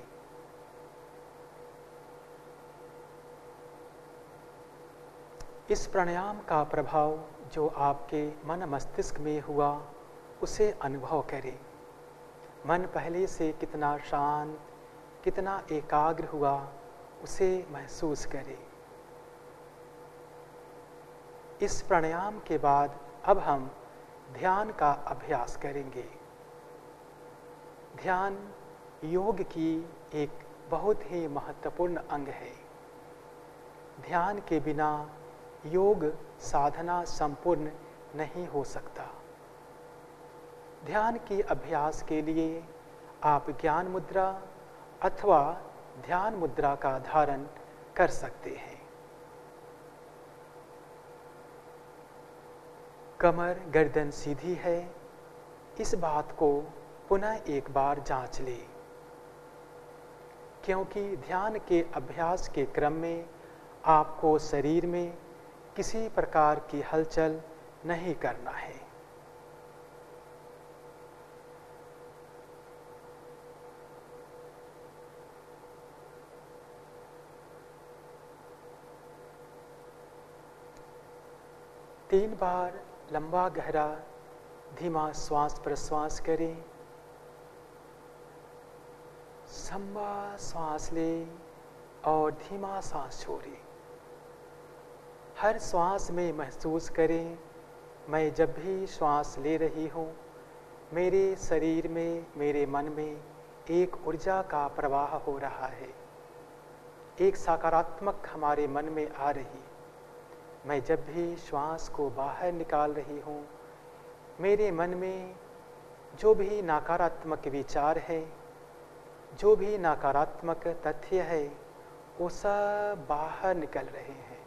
इस प्राणायाम का प्रभाव जो आपके मन मस्तिष्क में हुआ उसे अनुभव करें। मन पहले से कितना शांत, कितना एकाग्र हुआ उसे महसूस करें। इस प्राणायाम के बाद अब हम ध्यान का अभ्यास करेंगे। ध्यान योग की एक बहुत ही महत्वपूर्ण अंग है। ध्यान के बिना योग साधना संपूर्ण नहीं हो सकता। ध्यान के अभ्यास के लिए आप ज्ञान मुद्रा अथवा ध्यान मुद्रा का धारण कर सकते हैं। कमर गर्दन सीधी है, इस बात को पुनः एक बार जांच लें, क्योंकि ध्यान के अभ्यास के क्रम में आपको शरीर में किसी प्रकार की हलचल नहीं करना है। तीन बार लंबा गहरा धीमा श्वास प्रश्वास करें। लंबा सांस लें और धीमा सांस छोड़ें। हर श्वास में महसूस करें, मैं जब भी श्वास ले रही हूँ, मेरे शरीर में, मेरे मन में एक ऊर्जा का प्रवाह हो रहा है। एक सकारात्मक हमारे मन में आ रही। मैं जब भी श्वास को बाहर निकाल रही हूँ, मेरे मन में जो भी नकारात्मक विचार है, जो भी नकारात्मक तथ्य है, वो सब बाहर निकल रहे हैं।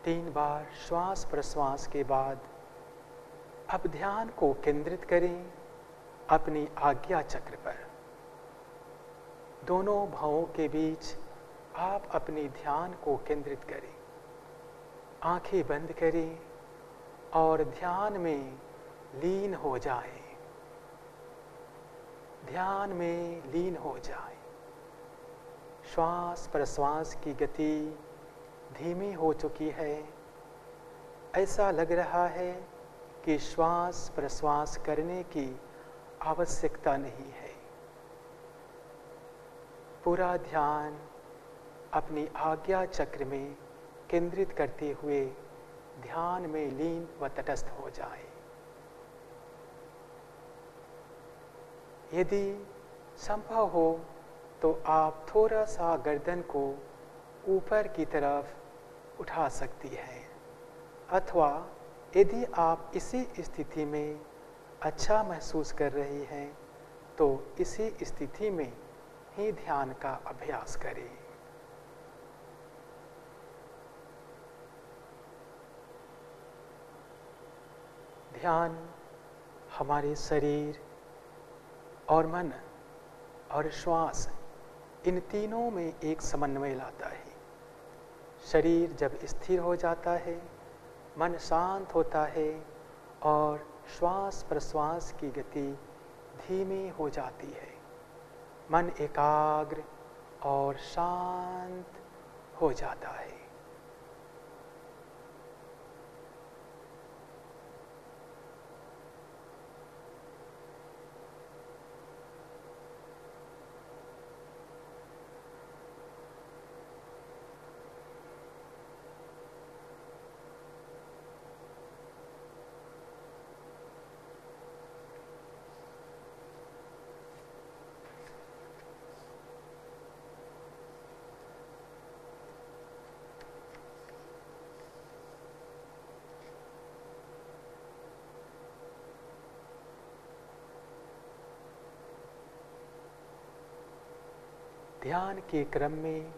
तीन बार श्वास प्रश्वास के बाद अब ध्यान को केंद्रित करें अपनी आज्ञा चक्र पर। दोनों भावों के बीच आप अपने ध्यान को केंद्रित करें। आंखें बंद करें और ध्यान में लीन हो जाएं। ध्यान में लीन हो जाएं। श्वास प्रश्वास की गति धीमी हो चुकी है। ऐसा लग रहा है कि श्वास प्रश्वास करने की आवश्यकता नहीं है। पूरा ध्यान अपनी आज्ञा चक्र में केंद्रित करते हुए ध्यान में लीन व तटस्थ हो जाए। यदि संभव हो तो आप थोड़ा सा गर्दन को ऊपर की तरफ उठा सकती हैं, अथवा यदि आप इसी स्थिति में अच्छा महसूस कर रही हैं तो इसी स्थिति में ही ध्यान का अभ्यास करें। ध्यान हमारे शरीर और मन और श्वास, इन तीनों में एक समन्वय लाता है। शरीर जब स्थिर हो जाता है, मन शांत होता है और श्वास प्रश्वास की गति धीमी हो जाती है। मन एकाग्र और शांत हो जाता है। ध्यान के क्रम में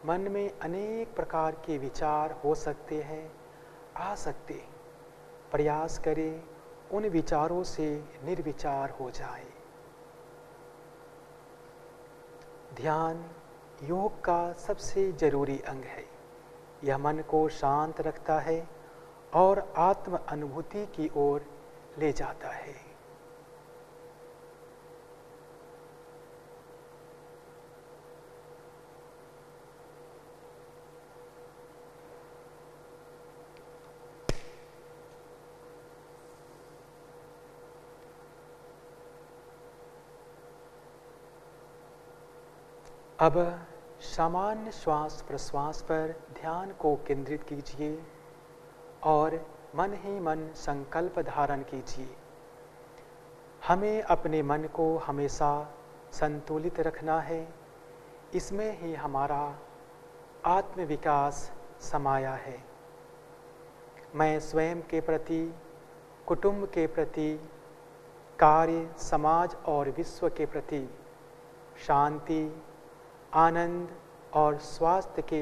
मन में अनेक प्रकार के विचार हो सकते हैं, आ सकते हैं। प्रयास करें उन विचारों से निर्विचार हो जाए। ध्यान योग का सबसे जरूरी अंग है। यह मन को शांत रखता है और आत्म अनुभूति की ओर ले जाता है। अब सामान्य श्वास प्रश्वास पर ध्यान को केंद्रित कीजिए और मन ही मन संकल्प धारण कीजिए। हमें अपने मन को हमेशा संतुलित रखना है। इसमें ही हमारा आत्मविकास समाया है। मैं स्वयं के प्रति, कुटुंब के प्रति, कार्य, समाज और विश्व के प्रति शांति, आनंद और स्वास्थ्य के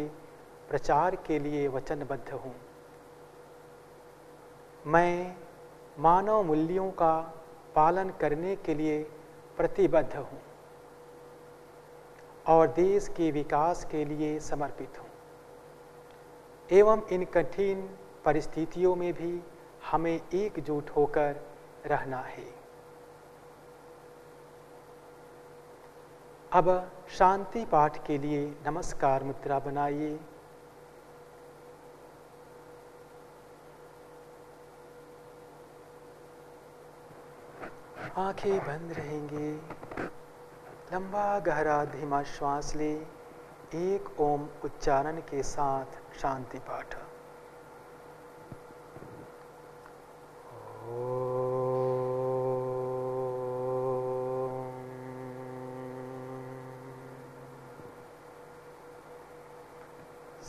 प्रचार के लिए वचनबद्ध हूँ। मैं मानव मूल्यों का पालन करने के लिए प्रतिबद्ध हूँ और देश के विकास के लिए समर्पित हूँ। एवं इन कठिन परिस्थितियों में भी हमें एकजुट होकर रहना है। अब शांति पाठ के लिए नमस्कार मुद्रा बनाइए। आंखें बंद रहेंगी। लंबा गहरा धीमा श्वास ले। एक ओम उच्चारण के साथ शांति पाठ।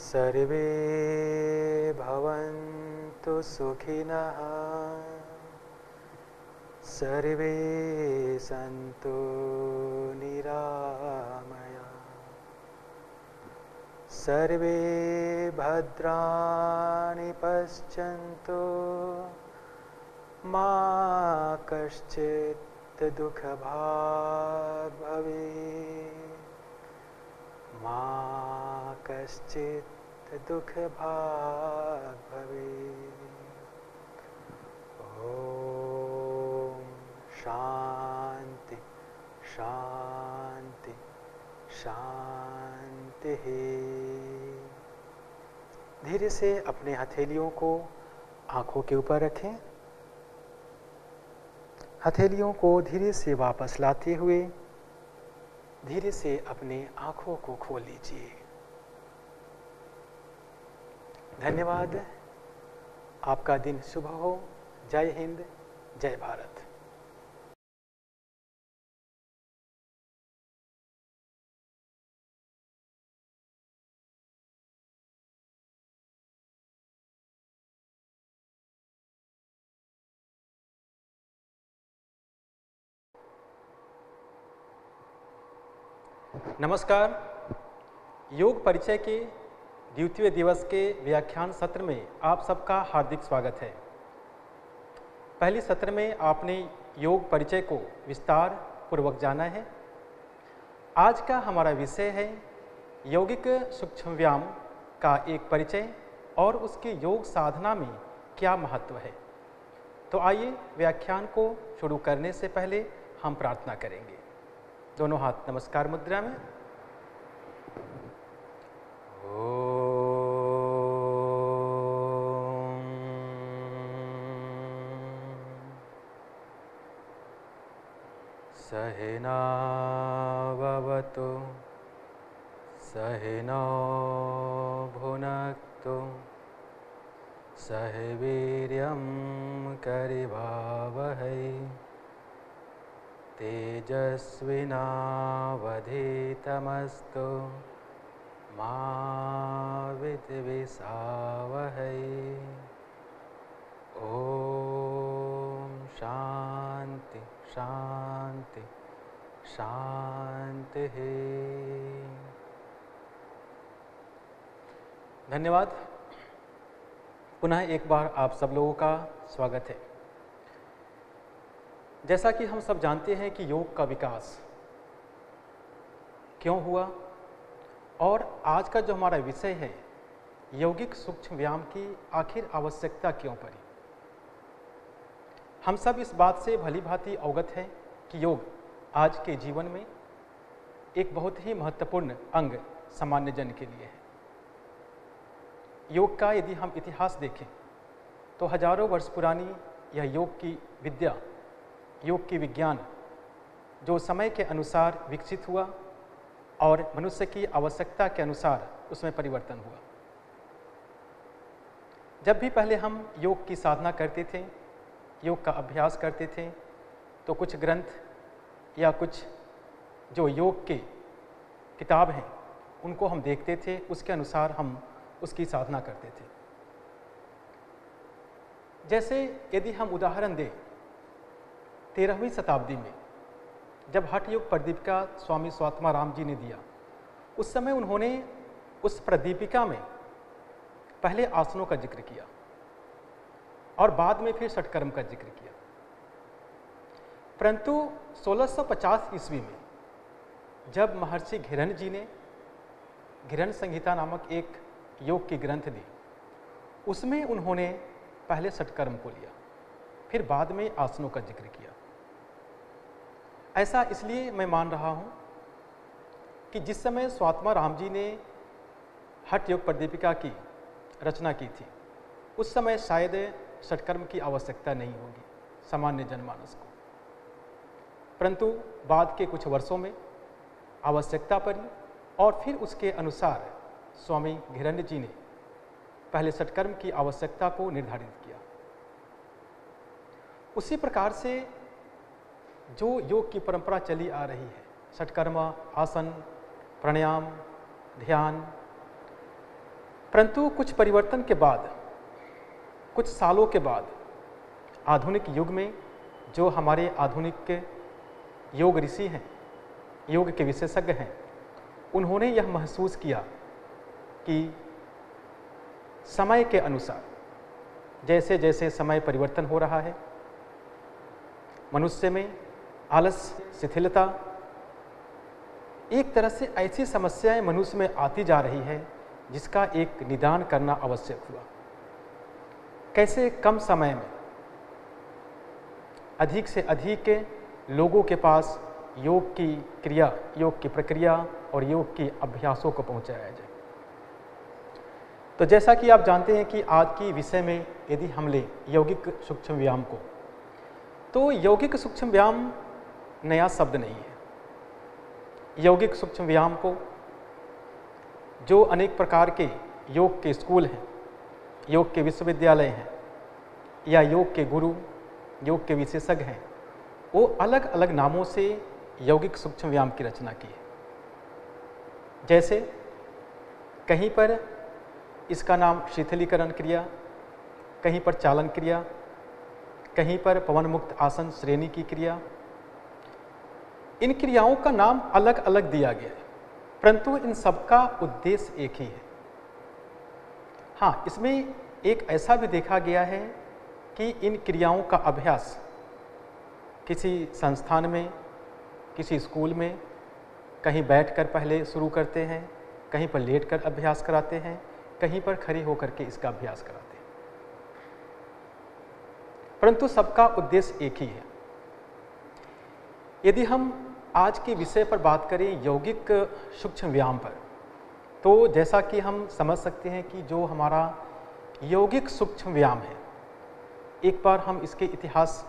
सर्वे भवन्तु सुखिनः, सर्वे सन्तु निरामया, सर्वे भद्राणि पश्यन्तु, मा कश्चित् दुःखभाग् भवेत्, मा कश्चित् दुःखभाग् भवेत्। ओम शांति शांति शांति। धीरे से अपने हथेलियों को आंखों के ऊपर रखें। हथेलियों को धीरे से वापस लाते हुए धीरे से अपने आंखों को खोल लीजिए। धन्यवाद। आपका दिन शुभ हो। जय हिंद, जय भारत। नमस्कार। योग परिचय के द्वितीय दिवस के व्याख्यान सत्र में आप सबका हार्दिक स्वागत है। पहले सत्र में आपने योग परिचय को विस्तार पूर्वक जाना है। आज का हमारा विषय है यौगिक सूक्ष्म व्यायाम का एक परिचय और उसके योग साधना में क्या महत्व है। तो आइए व्याख्यान को शुरू करने से पहले हम प्रार्थना करेंगे। दोनों हाथ नमस्कार मुद्रा में। सहना भवतु सहनौ भुनक्तु सह वीर्यं करवावहै तेजस्विनावधीतमस्तु मा विद्विषावहै। ओम शांति शांति शांति है। धन्यवाद। पुनः एक बार आप सब लोगों का स्वागत है। जैसा कि हम सब जानते हैं कि योग का विकास क्यों हुआ और आज का जो हमारा विषय है यौगिक सूक्ष्म व्यायाम की आखिर आवश्यकता क्यों पड़ी। हम सब इस बात से भली भांति अवगत हैं कि योग आज के जीवन में एक बहुत ही महत्वपूर्ण अंग सामान्य जन के लिए है। योग का यदि हम इतिहास देखें तो हजारों वर्ष पुरानी यह योग की विद्या, योग की विज्ञान जो समय के अनुसार विकसित हुआ और मनुष्य की आवश्यकता के अनुसार उसमें परिवर्तन हुआ। जब भी पहले हम योग की साधना करते थे, योग का अभ्यास करते थे, तो कुछ ग्रंथ या कुछ जो योग के किताब हैं उनको हम देखते थे, उसके अनुसार हम उसकी साधना करते थे। जैसे यदि हम उदाहरण दें 13वीं शताब्दी में जब हठ योग प्रदीपिका स्वामी स्वात्माराम जी ने दिया, उस समय उन्होंने उस प्रदीपिका में पहले आसनों का जिक्र किया और बाद में फिर षटकर्म का जिक्र किया। परंतु 1650 ईस्वी में जब महर्षि घिरन जी ने घिरन संहिता नामक एक योग की ग्रंथ दी, उसमें उन्होंने पहले षटकर्म को लिया, फिर बाद में आसनों का जिक्र किया। ऐसा इसलिए मैं मान रहा हूं कि जिस समय स्वात्माराम जी ने हठ योग प्रदीपिका की रचना की थी, उस समय शायद षटकर्म की आवश्यकता नहीं होगी सामान्य जनमानस को, परंतु बाद के कुछ वर्षों में आवश्यकता पड़ी और फिर उसके अनुसार स्वामी घिरन जी ने पहले षटकर्म की आवश्यकता को निर्धारित किया। उसी प्रकार से जो योग की परंपरा चली आ रही है, षटकर्म, आसन, प्राणायाम, ध्यान, परंतु कुछ परिवर्तन के बाद, कुछ सालों के बाद आधुनिक युग में जो हमारे आधुनिक योग ऋषि हैं, योग के विशेषज्ञ हैं, उन्होंने यह महसूस किया कि समय के अनुसार जैसे जैसे समय परिवर्तन हो रहा है, मनुष्य में आलस, शिथिलता, एक तरह से ऐसी समस्याएं मनुष्य में आती जा रही है जिसका एक निदान करना आवश्यक हुआ। कैसे कम समय में अधिक से अधिक लोगों के पास योग की क्रिया, योग की प्रक्रिया और योग के अभ्यासों को पहुंचाया जाए। तो जैसा कि आप जानते हैं कि आज की विषय में यदि हम लें यौगिक सूक्ष्म व्यायाम को, तो यौगिक सूक्ष्म व्यायाम नया शब्द नहीं है। यौगिक सूक्ष्म व्यायाम को जो अनेक प्रकार के योग के स्कूल हैं, योग के विश्वविद्यालय हैं या योग के गुरु, योग के विशेषज्ञ हैं, वो अलग अलग नामों से यौगिक सूक्ष्म व्यायाम की रचना की है। जैसे कहीं पर इसका नाम शिथिलीकरण क्रिया, कहीं पर चालन क्रिया, कहीं पर पवन मुक्त आसन श्रेणी की क्रिया, इन क्रियाओं का नाम अलग अलग दिया गया है, परंतु इन सबका उद्देश्य एक ही है। हाँ, इसमें एक ऐसा भी देखा गया है कि इन क्रियाओं का अभ्यास किसी संस्थान में, किसी स्कूल में कहीं बैठकर पहले शुरू करते हैं, कहीं पर लेटकर अभ्यास कराते हैं, कहीं पर खड़े होकर के इसका अभ्यास कराते हैं, परंतु सबका उद्देश्य एक ही है। यदि हम आज के विषय पर बात करें यौगिक सूक्ष्म व्यायाम पर, तो जैसा कि हम समझ सकते हैं कि जो हमारा यौगिक सूक्ष्म व्यायाम है, एक बार हम इसके इतिहास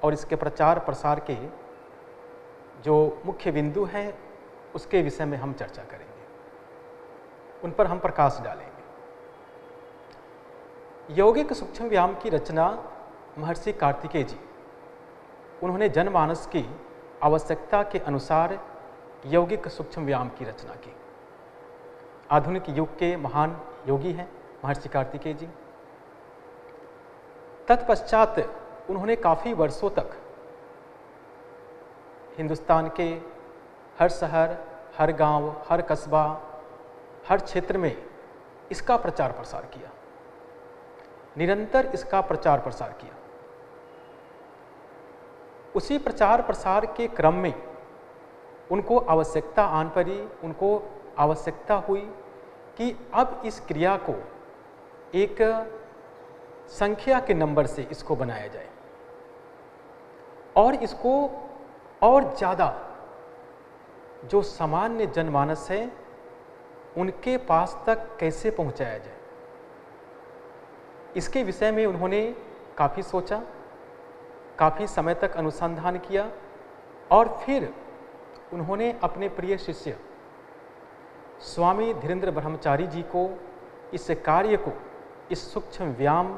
और इसके प्रचार प्रसार के जो मुख्य बिंदु हैं उसके विषय में हम चर्चा करेंगे, उन पर हम प्रकाश डालेंगे। यौगिक सूक्ष्म व्यायाम की रचना महर्षि कार्तिकेय जी, उन्होंने जनमानस की आवश्यकता के अनुसार यौगिक सूक्ष्म व्यायाम की रचना की। आधुनिक युग के महान योगी हैं महर्षि कार्तिकेय जी। तत्पश्चात उन्होंने काफ़ी वर्षों तक हिंदुस्तान के हर शहर, हर गांव, हर कस्बा, हर क्षेत्र में इसका प्रचार प्रसार किया, निरंतर इसका प्रचार प्रसार किया। उसी प्रचार प्रसार के क्रम में उनको आवश्यकता आन पड़ी, उनको आवश्यकता हुई कि अब इस क्रिया को एक संख्या के नंबर से इसको बनाया जाए और इसको और ज़्यादा जो सामान्य जनमानस है उनके पास तक कैसे पहुंचाया जाए। इसके विषय में उन्होंने काफ़ी सोचा, काफ़ी समय तक अनुसंधान किया और फिर उन्होंने अपने प्रिय शिष्य स्वामी धीरेन्द्र ब्रह्मचारी जी को इस कार्य को, इस सूक्ष्म व्यायाम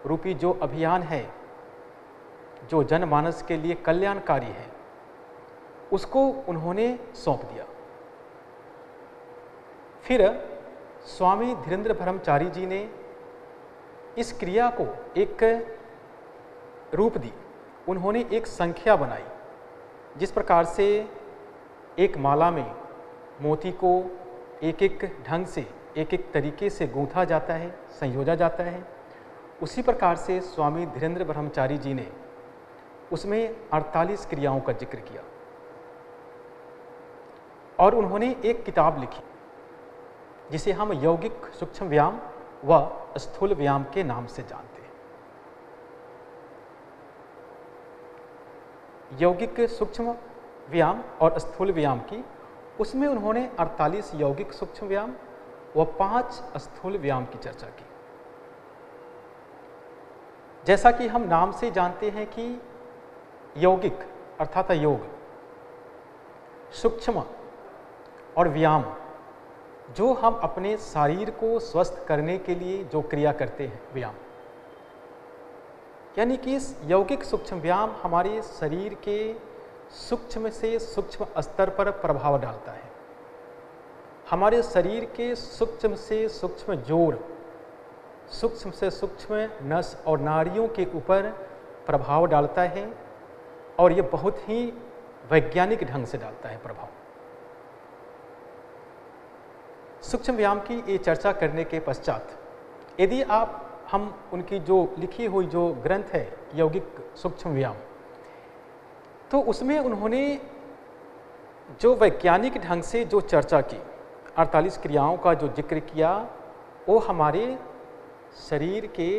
रूपी जो अभियान है, जो जनमानस के लिए कल्याणकारी है, उसको उन्होंने सौंप दिया। फिर स्वामी धीरेन्द्र ब्रह्मचारी जी ने इस क्रिया को एक रूप दी। उन्होंने एक संख्या बनाई, जिस प्रकार से एक माला में मोती को एक एक ढंग से, एक एक तरीके से गूंथा जाता है, संयोजा जाता है, उसी प्रकार से स्वामी धीरेन्द्र ब्रह्मचारी जी ने उसमें 48 क्रियाओं का जिक्र किया और उन्होंने एक किताब लिखी जिसे हम यौगिक सूक्ष्म व्यायाम व स्थूल व्यायाम के नाम से जानते हैं। यौगिक सूक्ष्म व्यायाम और स्थूल व्यायाम की, उसमें उन्होंने 48 यौगिक सूक्ष्म व्यायाम व 5 स्थूल व्यायाम की चर्चा की। जैसा कि हम नाम से जानते हैं कि यौगिक अर्थात योग, सूक्ष्म और व्यायाम जो हम अपने शरीर को स्वस्थ करने के लिए जो क्रिया करते हैं व्यायाम, यानी कि इस यौगिक सूक्ष्म व्यायाम हमारे शरीर के सूक्ष्म से सूक्ष्म स्तर पर प्रभाव डालता है, हमारे शरीर के सूक्ष्म से सूक्ष्म जोड़, सूक्ष्म से सूक्ष्म नस और नाड़ियों के ऊपर प्रभाव डालता है और ये बहुत ही वैज्ञानिक ढंग से डालता है प्रभाव। सूक्ष्म व्यायाम की ये चर्चा करने के पश्चात यदि हम उनकी जो लिखी हुई जो ग्रंथ है यौगिक सूक्ष्म व्यायाम, तो उसमें उन्होंने जो वैज्ञानिक ढंग से जो चर्चा की, 48 क्रियाओं का जो जिक्र किया, वो हमारे शरीर के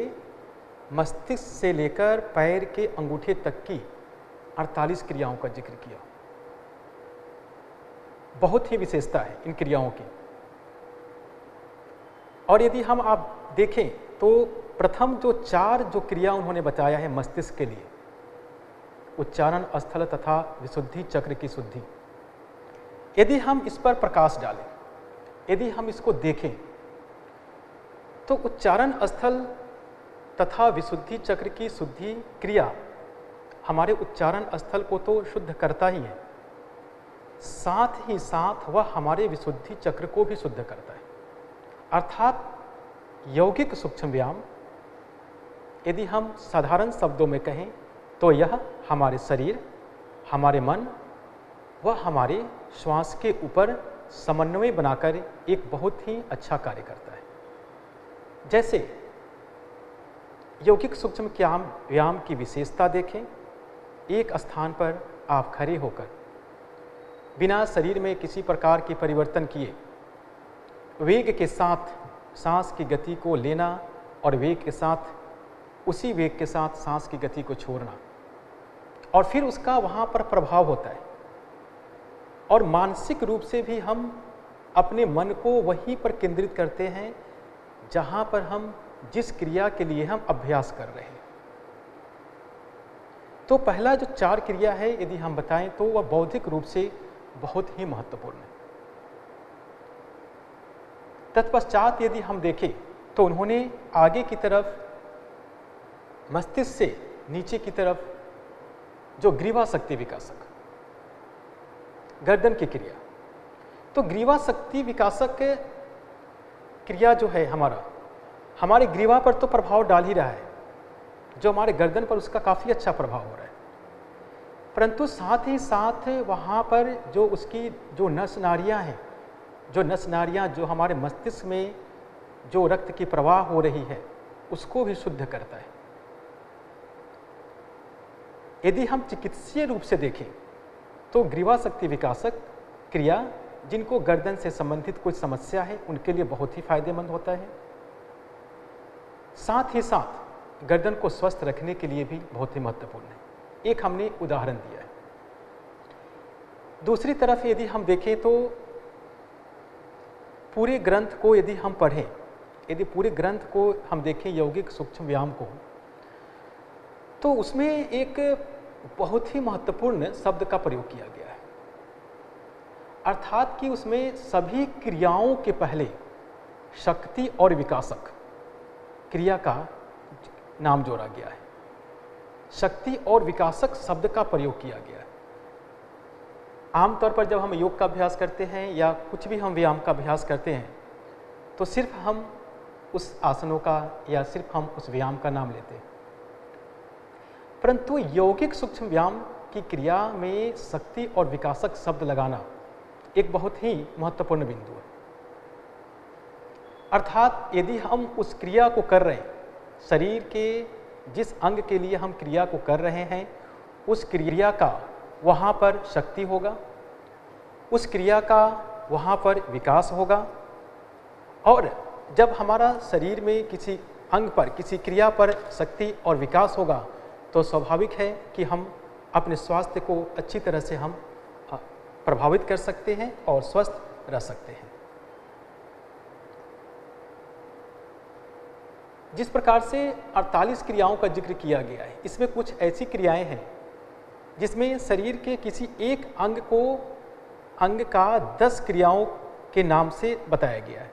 मस्तिष्क से लेकर पैर के अंगूठे तक की 48 क्रियाओं का जिक्र किया। बहुत ही विशेषता है इन क्रियाओं की। और यदि आप देखें तो प्रथम जो 4 जो क्रिया उन्होंने बताया है मस्तिष्क के लिए, उच्चारण स्थल तथा विशुद्धि चक्र की शुद्धि, यदि हम इस पर प्रकाश डालें, यदि हम इसको देखें, तो उच्चारण स्थल तथा विशुद्धि चक्र की शुद्धि क्रिया हमारे उच्चारण स्थल को तो शुद्ध करता ही है, साथ ही साथ वह हमारे विशुद्धि चक्र को भी शुद्ध करता है। अर्थात यौगिक सूक्ष्म व्यायाम, यदि हम साधारण शब्दों में कहें तो यह हमारे शरीर, हमारे मन व हमारे श्वास के ऊपर समन्वय बनाकर एक बहुत ही अच्छा कार्य करता है। जैसे यौगिक सूक्ष्म व्यायाम की विशेषता देखें, एक स्थान पर आप खड़े होकर बिना शरीर में किसी प्रकार के परिवर्तन किए वेग के साथ सांस की गति को लेना और वेग के साथ उसी वेग के साथ सांस की गति को छोड़ना, और फिर उसका वहाँ पर प्रभाव होता है। और मानसिक रूप से भी हम अपने मन को वहीं पर केंद्रित करते हैं जहाँ पर हम जिस क्रिया के लिए हम अभ्यास कर रहे हैं। तो पहला जो 4 क्रिया है यदि हम बताएं तो वह बौद्धिक रूप से बहुत ही महत्वपूर्ण है। तत्पश्चात यदि हम देखें तो उन्होंने आगे की तरफ मस्तिष्क से नीचे की तरफ जो ग्रीवा शक्ति विकासक, गर्दन की क्रिया, तो ग्रीवा शक्ति विकासक क्रिया जो है हमारे ग्रीवा पर तो प्रभाव डाल ही रहा है, जो हमारे गर्दन पर उसका काफ़ी अच्छा प्रभाव हो रहा है। परंतु साथ ही साथ वहाँ पर जो उसकी जो नस नाड़ियाँ हैं, जो नस नाड़ियाँ जो हमारे मस्तिष्क में जो रक्त की प्रवाह हो रही है, उसको भी शुद्ध करता है। यदि हम चिकित्सीय रूप से देखें तो ग्रीवा शक्ति विकासक क्रिया जिनको गर्दन से संबंधित कोई समस्या है उनके लिए बहुत ही फायदेमंद होता है। साथ ही साथ गर्दन को स्वस्थ रखने के लिए भी बहुत ही महत्वपूर्ण है। एक हमने उदाहरण दिया है। दूसरी तरफ यदि हम देखें तो पूरे ग्रंथ को यदि हम पढ़ें, यदि पूरे ग्रंथ को हम देखें यौगिक सूक्ष्म व्यायाम को, तो उसमें एक बहुत ही महत्वपूर्ण शब्द का प्रयोग किया गया है, अर्थात कि उसमें सभी क्रियाओं के पहले शक्ति और विकासक क्रिया का नाम जोड़ा गया है। शक्ति और विकासक शब्द का प्रयोग किया गया है। आमतौर पर जब हम योग का अभ्यास करते हैं या कुछ भी हम व्यायाम का अभ्यास करते हैं तो सिर्फ हम उस आसनों का या सिर्फ हम उस व्यायाम का नाम लेते हैं, परंतु यौगिक सूक्ष्म व्यायाम की क्रिया में शक्ति और विकासक शब्द लगाना एक बहुत ही महत्वपूर्ण बिंदु है। अर्थात यदि हम उस क्रिया को कर रहे हैं, शरीर के जिस अंग के लिए हम क्रिया को कर रहे हैं, उस क्रिया का वहाँ पर शक्ति होगा, उस क्रिया का वहाँ पर विकास होगा, और जब हमारा शरीर में किसी अंग पर, किसी क्रिया पर शक्ति और विकास होगा तो स्वाभाविक है कि हम अपने स्वास्थ्य को अच्छी तरह से हम प्रभावित कर सकते हैं और स्वस्थ रह सकते हैं। जिस प्रकार से 48 क्रियाओं का जिक्र किया गया है, इसमें कुछ ऐसी क्रियाएं हैं जिसमें शरीर के किसी एक अंग का 10 क्रियाओं के नाम से बताया गया है।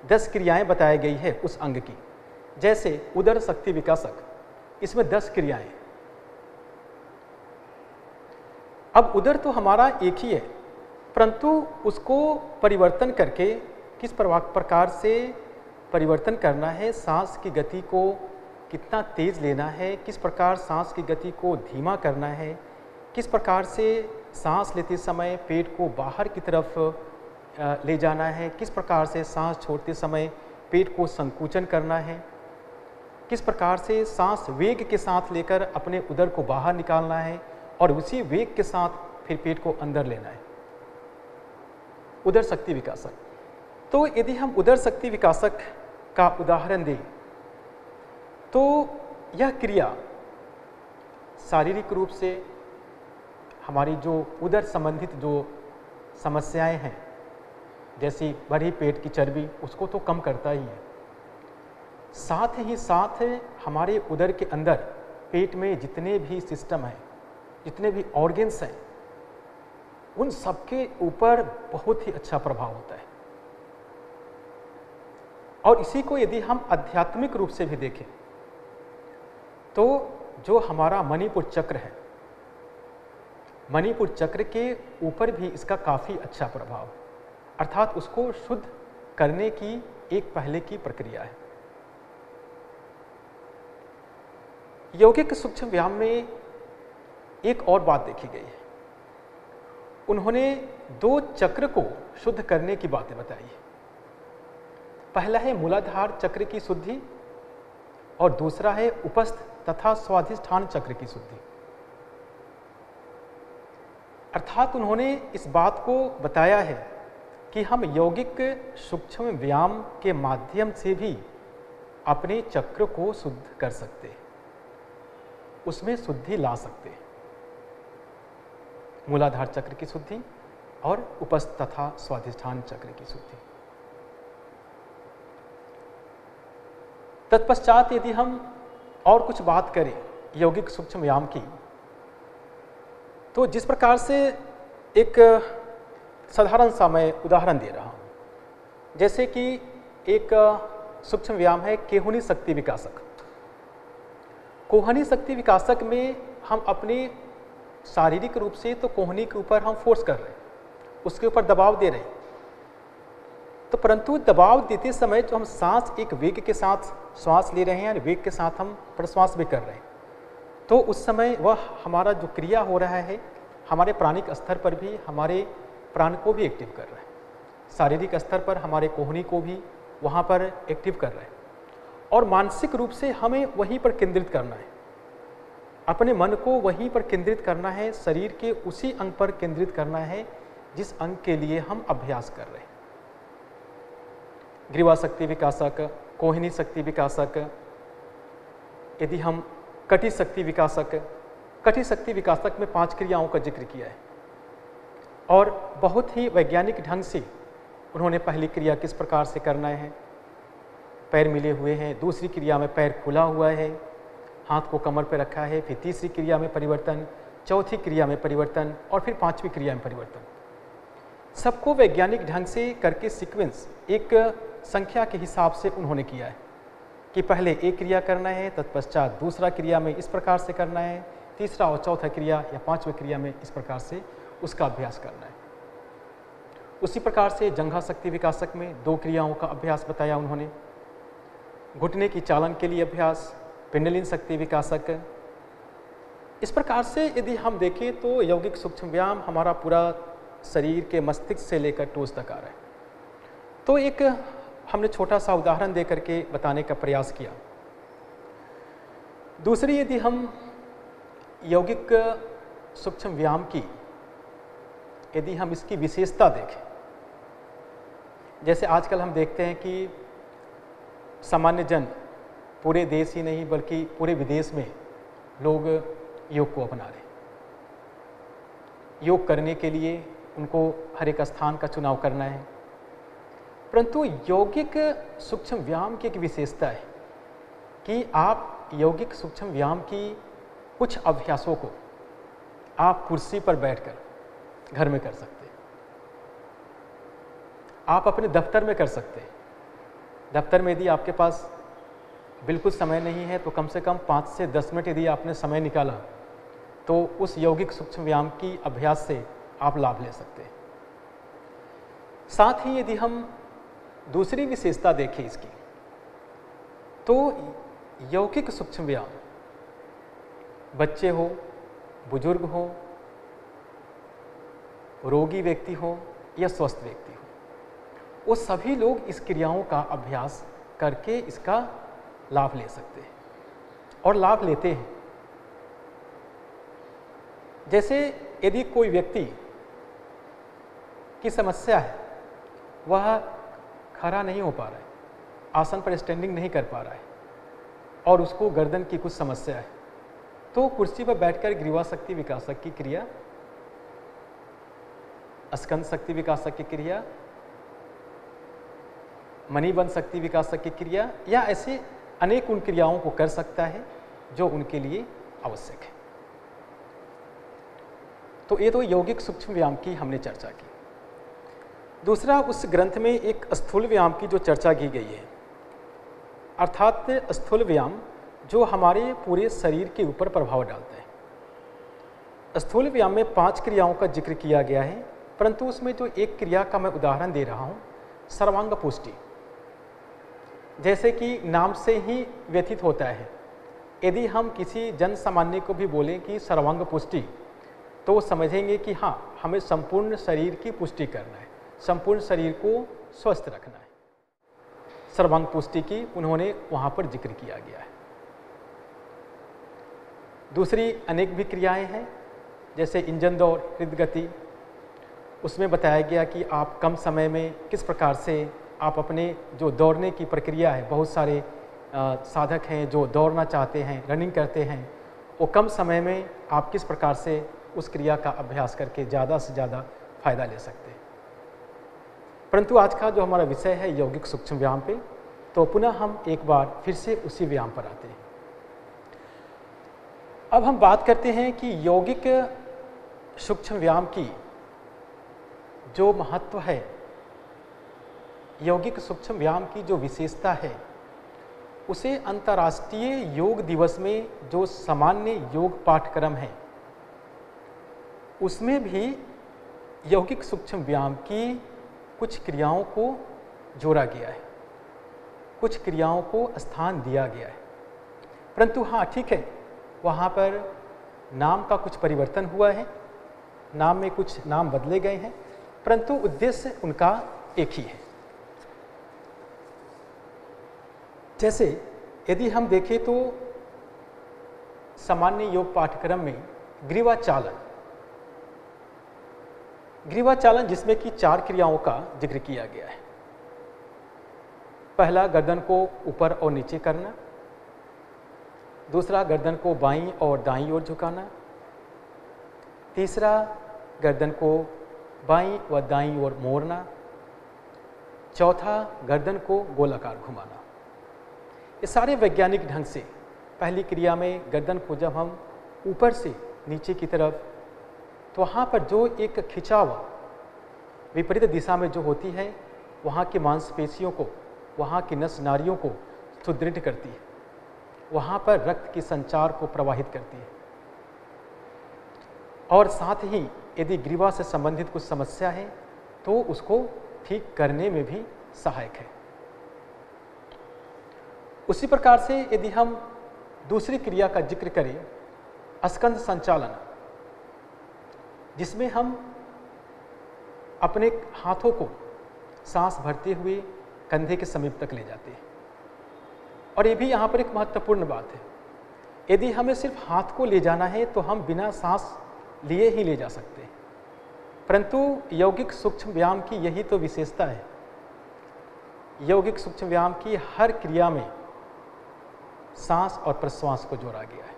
10 क्रियाएं बताई गई है उस अंग की। जैसे उदर शक्ति विकासक, इसमें 10 क्रियाएं। अब उदर तो हमारा एक ही है, परंतु उसको परिवर्तन करके किस प्रकार से परिवर्तन करना है, सांस की गति को कितना तेज लेना है, किस प्रकार सांस की गति को धीमा करना है, किस प्रकार से सांस लेते समय पेट को बाहर की तरफ ले जाना है, किस प्रकार से सांस छोड़ते समय पेट को संकुचन करना है, किस प्रकार से सांस वेग के साथ लेकर अपने उदर को बाहर निकालना है और उसी वेग के साथ फिर पेट को अंदर लेना है। उदर शक्ति विकासक। तो यदि हम उदर शक्ति विकासक का उदाहरण दें तो यह क्रिया शारीरिक रूप से हमारी जो उदर संबंधित जो समस्याएं हैं, जैसी बढ़ी पेट की चर्बी, उसको तो कम करता ही है। साथ ही साथ हमारे उदर के अंदर पेट में जितने भी सिस्टम हैं, जितने भी ऑर्गन्स हैं, उन सबके ऊपर बहुत ही अच्छा प्रभाव होता है। और इसी को यदि हम आध्यात्मिक रूप से भी देखें तो जो हमारा मणिपुर चक्र है, मणिपुर चक्र के ऊपर भी इसका काफ़ी अच्छा प्रभाव, अर्थात उसको शुद्ध करने की एक पहले की प्रक्रिया है। यौगिक सूक्ष्म व्यायाम में एक और बात देखी गई है। उन्होंने 2 चक्र को शुद्ध करने की बातें बताई है। पहला है मूलाधार चक्र की शुद्धि और दूसरा है उपस्थ तथा स्वाधिष्ठान चक्र की शुद्धि। अर्थात उन्होंने इस बात को बताया है कि हम यौगिक सूक्ष्म व्यायाम के माध्यम से भी अपने चक्र को शुद्ध कर सकते हैं, उसमें शुद्धि ला सकते हैं। मूलाधार चक्र की शुद्धि और उपस्थ तथा स्वाधिष्ठान चक्र की शुद्धि। तत्पश्चात यदि हम और कुछ बात करें यौगिक सूक्ष्म व्यायाम की, तो जिस प्रकार से एक साधारण सा मैं उदाहरण दे रहा हूं, जैसे कि एक सूक्ष्म व्यायाम है केहुनी शक्ति विकासक। कोहनी शक्ति विकासक में हम अपने शारीरिक रूप से तो कोहनी के ऊपर हम फोर्स कर रहे हैं, उसके ऊपर दबाव दे रहे हैं, तो परंतु दबाव देते समय जो हम सांस एक वेग के साथ श्वास ले रहे हैं, वेग के साथ हम प्रश्वास भी कर रहे हैं, तो उस समय वह हमारा जो क्रिया हो रहा है हमारे प्राणिक स्तर पर भी हमारे प्राण को भी एक्टिव कर रहा है, शारीरिक स्तर पर हमारे कोहनी को भी वहाँ पर एक्टिव कर रहा है, और मानसिक रूप से हमें वहीं पर केंद्रित करना है, अपने मन को वहीं पर केंद्रित करना है, शरीर के उसी अंग पर केंद्रित करना है जिस अंग के लिए हम अभ्यास कर रहे हैं। ग्रीवा शक्ति विकासक, कोहिनी शक्ति विकासक, यदि हम कटी शक्ति विकासक, कटी शक्ति विकासक में 5 क्रियाओं का जिक्र किया है और बहुत ही वैज्ञानिक ढंग से उन्होंने पहली क्रिया किस प्रकार से करना है, पैर मिले हुए हैं, दूसरी क्रिया में पैर खुला हुआ है, हाथ को कमर पर रखा है, फिर तीसरी क्रिया में परिवर्तन, चौथी क्रिया में परिवर्तन और फिर 5वीं क्रिया में परिवर्तन। सबको वैज्ञानिक ढंग से करके सीक्वेंस एक संख्या के हिसाब से उन्होंने किया है कि पहले एक क्रिया करना है, तत्पश्चात दूसरा क्रिया में इस प्रकार से करना है, तीसरा और चौथा क्रिया या 5वीं क्रिया में इस प्रकार से उसका अभ्यास करना है। उसी प्रकार से जंघा शक्ति विकासक में 2 क्रियाओं का अभ्यास बताया उन्होंने, घुटने की चालन के लिए अभ्यास, पिंडलिन शक्ति विकासक। इस प्रकार से यदि हम देखें तो यौगिक सूक्ष्म व्यायाम हमारा पूरा शरीर के मस्तिष्क से लेकर टोस तक आ रहा है। तो एक हमने छोटा सा उदाहरण दे करके बताने का प्रयास किया। दूसरी, यदि हम यौगिक सूक्ष्म व्यायाम की यदि हम इसकी विशेषता देखें, जैसे आजकल हम देखते हैं कि सामान्य जन पूरे देश ही नहीं बल्कि पूरे विदेश में लोग योग को अपना रहे हैं। योग करने के लिए उनको हर एक स्थान का चुनाव करना है, परंतु यौगिक सूक्ष्म व्यायाम की एक विशेषता है कि आप यौगिक सूक्ष्म व्यायाम की कुछ अभ्यासों को आप कुर्सी पर बैठकर घर में कर सकते हैं, आप अपने दफ्तर में कर सकते हैं। दफ्तर में यदि आपके पास बिल्कुल समय नहीं है तो कम से कम 5 से 10 मिनट यदि आपने समय निकाला तो उस यौगिक सूक्ष्म व्यायाम की अभ्यास से आप लाभ ले सकते हैं। साथ ही यदि हम दूसरी विशेषता देखें इसकी, तो यौगिक सूक्ष्म व्यायाम बच्चे हो, बुजुर्ग हो, रोगी व्यक्ति हो या स्वस्थ व्यक्ति हो, वो सभी लोग इस क्रियाओं का अभ्यास करके इसका लाभ ले सकते हैं और लाभ लेते हैं। जैसे यदि कोई व्यक्ति की समस्या है, वह खड़ा नहीं हो पा रहा है, आसन पर स्टैंडिंग नहीं कर पा रहा है और उसको गर्दन की कुछ समस्या है, तो कुर्सी पर बैठकर ग्रीवा शक्ति विकासक की क्रिया, स्कंद शक्ति विकासक की क्रिया, मणिबंध शक्ति विकासक की क्रिया या ऐसे अनेक उन क्रियाओं को कर सकता है जो उनके लिए आवश्यक है। तो ये तो यौगिक सूक्ष्म व्यायाम की हमने चर्चा की। दूसरा, उस ग्रंथ में एक स्थूल व्यायाम की जो चर्चा की गई है, अर्थात स्थूल व्यायाम जो हमारे पूरे शरीर के ऊपर प्रभाव डालता है। स्थूल व्यायाम में 5 क्रियाओं का जिक्र किया गया है, परंतु उसमें जो एक क्रिया का मैं उदाहरण दे रहा हूँ, सर्वांग पुष्टि, जैसे कि नाम से ही व्यथित होता है। यदि हम किसी जन सामान्य को भी बोलें कि सर्वांग पुष्टि, तो वो समझेंगे कि हाँ, हमें संपूर्ण शरीर की पुष्टि करना है, संपूर्ण शरीर को स्वस्थ रखना है। सर्वांग पुष्टि की उन्होंने वहाँ पर जिक्र किया गया है। दूसरी अनेक भी क्रियाएं हैं, जैसे इंजन दौड़, हृदगति, उसमें बताया गया कि आप कम समय में किस प्रकार से आप अपने जो दौड़ने की प्रक्रिया है, बहुत सारे साधक हैं जो दौड़ना चाहते हैं, रनिंग करते हैं, वो कम समय में आप किस प्रकार से उस क्रिया का अभ्यास करके ज़्यादा से ज़्यादा फायदा ले सकते हैं। परंतु आज का जो हमारा विषय है यौगिक सूक्ष्म व्यायाम पे, तो पुनः हम एक बार फिर से उसी व्यायाम पर आते हैं। अब हम बात करते हैं कि यौगिक सूक्ष्म व्यायाम की जो महत्व है, यौगिक सूक्ष्म व्यायाम की जो विशेषता है, उसे अंतर्राष्ट्रीय योग दिवस में जो सामान्य योग पाठ्यक्रम है, उसमें भी यौगिक सूक्ष्म व्यायाम की कुछ क्रियाओं को जोड़ा गया है, कुछ क्रियाओं को स्थान दिया गया है। परंतु हाँ, ठीक है, वहाँ पर नाम का कुछ परिवर्तन हुआ है, नाम में कुछ नाम बदले गए हैं, परंतु उद्देश्य उनका एक ही है। जैसे यदि हम देखें तो सामान्य योग पाठ्यक्रम में ग्रीवाचालन जिसमें कि 4 क्रियाओं का जिक्र किया गया है। पहला, गर्दन को ऊपर और नीचे करना। दूसरा, गर्दन को बाईं और दाईं ओर झुकाना। तीसरा, गर्दन को बाईं व दाईं ओर मोड़ना। चौथा, गर्दन को गोलाकार घुमाना। ये सारे वैज्ञानिक ढंग से पहली क्रिया में गर्दन को जब हम ऊपर से नीचे की तरफ, तो वहाँ पर जो एक खिंचाव विपरीत दिशा में जो होती है, वहाँ की मांसपेशियों को, वहाँ की नस नाड़ियों को सुदृढ़ करती है, वहाँ पर रक्त की संचार को प्रवाहित करती है, और साथ ही यदि ग्रीवा से संबंधित कुछ समस्या है तो उसको ठीक करने में भी सहायक है। उसी प्रकार से यदि हम दूसरी क्रिया का जिक्र करें, स्कंध संचालन, जिसमें हम अपने हाथों को सांस भरते हुए कंधे के समीप तक ले जाते हैं। और ये भी यहाँ पर एक महत्वपूर्ण बात है, यदि हमें सिर्फ हाथ को ले जाना है तो हम बिना सांस लिए ही ले जा सकते हैं, परंतु यौगिक सूक्ष्म व्यायाम की यही तो विशेषता है। यौगिक सूक्ष्म व्यायाम की हर क्रिया में सांस और प्रश्वास को जोड़ा गया है।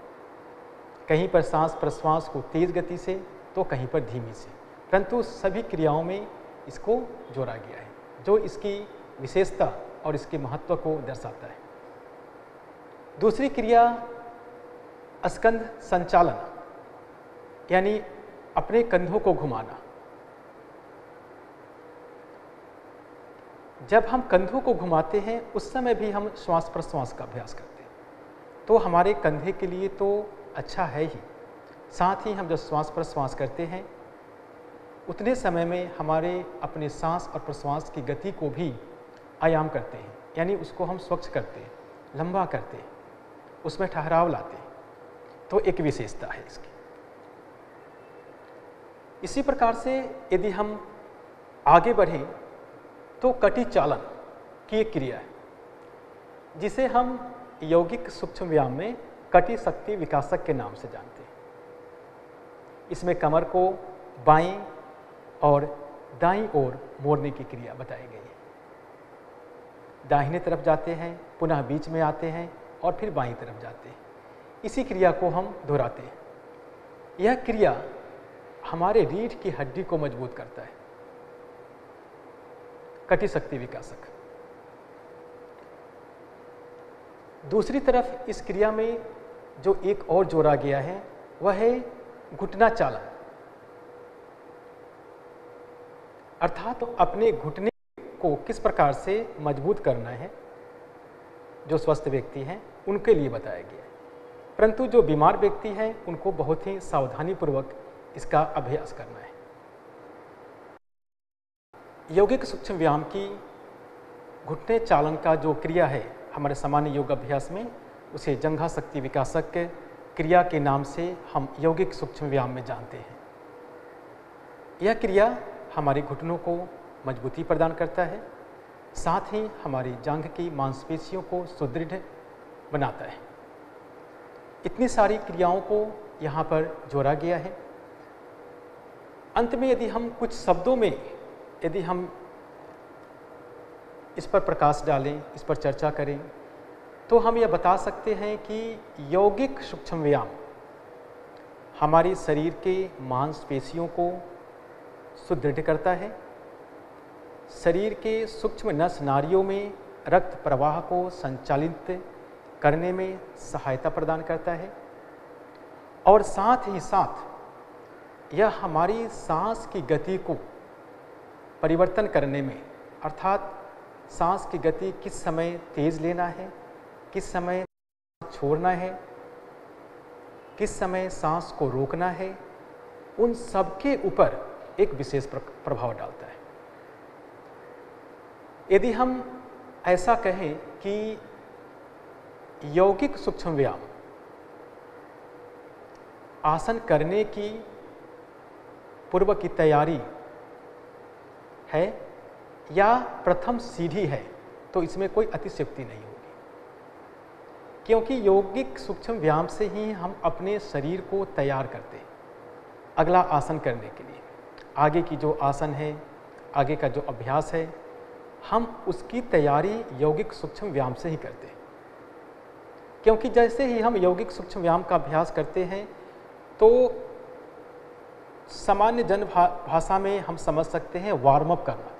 कहीं पर सांस प्रश्वास को तेज गति से तो कहीं पर धीमी से, परंतु सभी क्रियाओं में इसको जोड़ा गया है, जो इसकी विशेषता और इसके महत्व को दर्शाता है। दूसरी क्रिया स्कंध संचालन, यानी अपने कंधों को घुमाना। जब हम कंधों को घुमाते हैं उस समय भी हम श्वास प्रश्वास का अभ्यास करते हैं, तो हमारे कंधे के लिए तो अच्छा है ही, साथ ही हम जब श्वास प्रश्वास करते हैं उतने समय में हमारे अपने सांस और प्रश्वास की गति को भी आयाम करते हैं, यानी उसको हम स्वच्छ करते हैं, लंबा करते हैं, उसमें ठहराव लाते हैं, तो एक विशेषता है इसकी। इसी प्रकार से यदि हम आगे बढ़ें तो कटी चालन की एक क्रिया है, जिसे हम यौगिक सूक्ष्म व्यायाम में कटी शक्ति विकासक के नाम से जानते हैं। इसमें कमर को बाईं और दाईं ओर मोड़ने की क्रिया बताई गई है। दाहिने तरफ जाते हैं, पुनः बीच में आते हैं और फिर बाईं तरफ जाते हैं। इसी क्रिया को हम दोहराते हैं। यह क्रिया हमारे रीढ़ की हड्डी को मजबूत करता है, कटी शक्ति विकासक। दूसरी तरफ इस क्रिया में जो एक और जोड़ा गया है वह है घुटना चालन, अर्थात तो अपने घुटने को किस प्रकार से मजबूत करना है। जो स्वस्थ व्यक्ति हैं उनके लिए बताया गया है, परंतु जो बीमार व्यक्ति हैं उनको बहुत ही सावधानीपूर्वक इसका अभ्यास करना है। यौगिक सूक्ष्म व्यायाम की घुटने चालन का जो क्रिया है हमारे सामान्य योग अभ्यास में, उसे जंघा शक्ति विकासक क्रिया के नाम से हम यौगिक सूक्ष्म व्यायाम में जानते हैं। यह क्रिया हमारे घुटनों को मजबूती प्रदान करता है, साथ ही हमारी जांघ की मांसपेशियों को सुदृढ़ बनाता है। इतनी सारी क्रियाओं को यहाँ पर जोड़ा गया है। अंत में यदि हम कुछ शब्दों में यदि हम इस पर प्रकाश डालें, इस पर चर्चा करें, तो हम यह बता सकते हैं कि यौगिक सूक्ष्म व्यायाम हमारे शरीर के मांसपेशियों को सुदृढ़ करता है, शरीर के सूक्ष्म नस नाड़ियों में रक्त प्रवाह को संचालित करने में सहायता प्रदान करता है, और साथ ही साथ यह हमारी सांस की गति को परिवर्तन करने में, अर्थात सांस की गति किस समय तेज लेना है, किस समय छोड़ना है, किस समय सांस को रोकना है, उन सब के ऊपर एक विशेष प्रभाव डालता है। यदि हम ऐसा कहें कि यौगिक सूक्ष्म व्यायाम आसन करने की पूर्व की तैयारी है या प्रथम सीढ़ी है, तो इसमें कोई अतिशयोक्ति नहीं होगी, क्योंकि यौगिक सूक्ष्म व्यायाम से ही हम अपने शरीर को तैयार करते हैं अगला आसन करने के लिए। आगे की जो आसन है, आगे का जो अभ्यास है, हम उसकी तैयारी यौगिक सूक्ष्म व्यायाम से ही करते हैं। क्योंकि जैसे ही हम यौगिक सूक्ष्म व्यायाम का अभ्यास करते हैं तो सामान्य जन भाषा में हम समझ सकते हैं वार्म अप करना,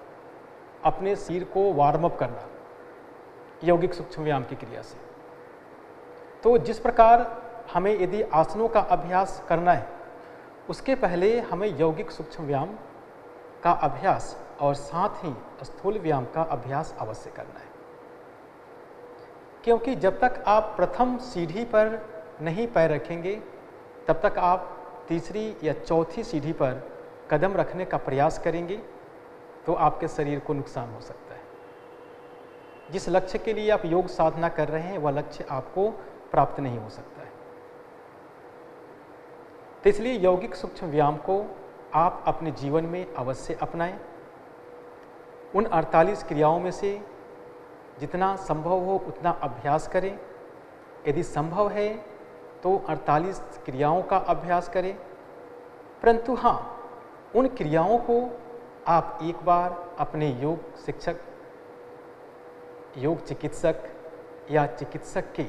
अपने शरीर को वार्म अप करना यौगिक सूक्ष्म व्यायाम की क्रिया से। तो जिस प्रकार हमें यदि आसनों का अभ्यास करना है, उसके पहले हमें यौगिक सूक्ष्म व्यायाम का अभ्यास और साथ ही स्थूल व्यायाम का अभ्यास अवश्य करना है। क्योंकि जब तक आप प्रथम सीढ़ी पर नहीं पैर रखेंगे, तब तक आप तीसरी या चौथी सीढ़ी पर कदम रखने का प्रयास करेंगे तो आपके शरीर को नुकसान हो सकता है। जिस लक्ष्य के लिए आप योग साधना कर रहे हैं, वह लक्ष्य आपको प्राप्त नहीं हो सकता है। तो इसलिए यौगिक सूक्ष्म व्यायाम को आप अपने जीवन में अवश्य अपनाएं। उन 48 क्रियाओं में से जितना संभव हो उतना अभ्यास करें। यदि संभव है तो 48 क्रियाओं का अभ्यास करें, परंतु हाँ, उन क्रियाओं को आप एक बार अपने योग शिक्षक, योग चिकित्सक या चिकित्सक के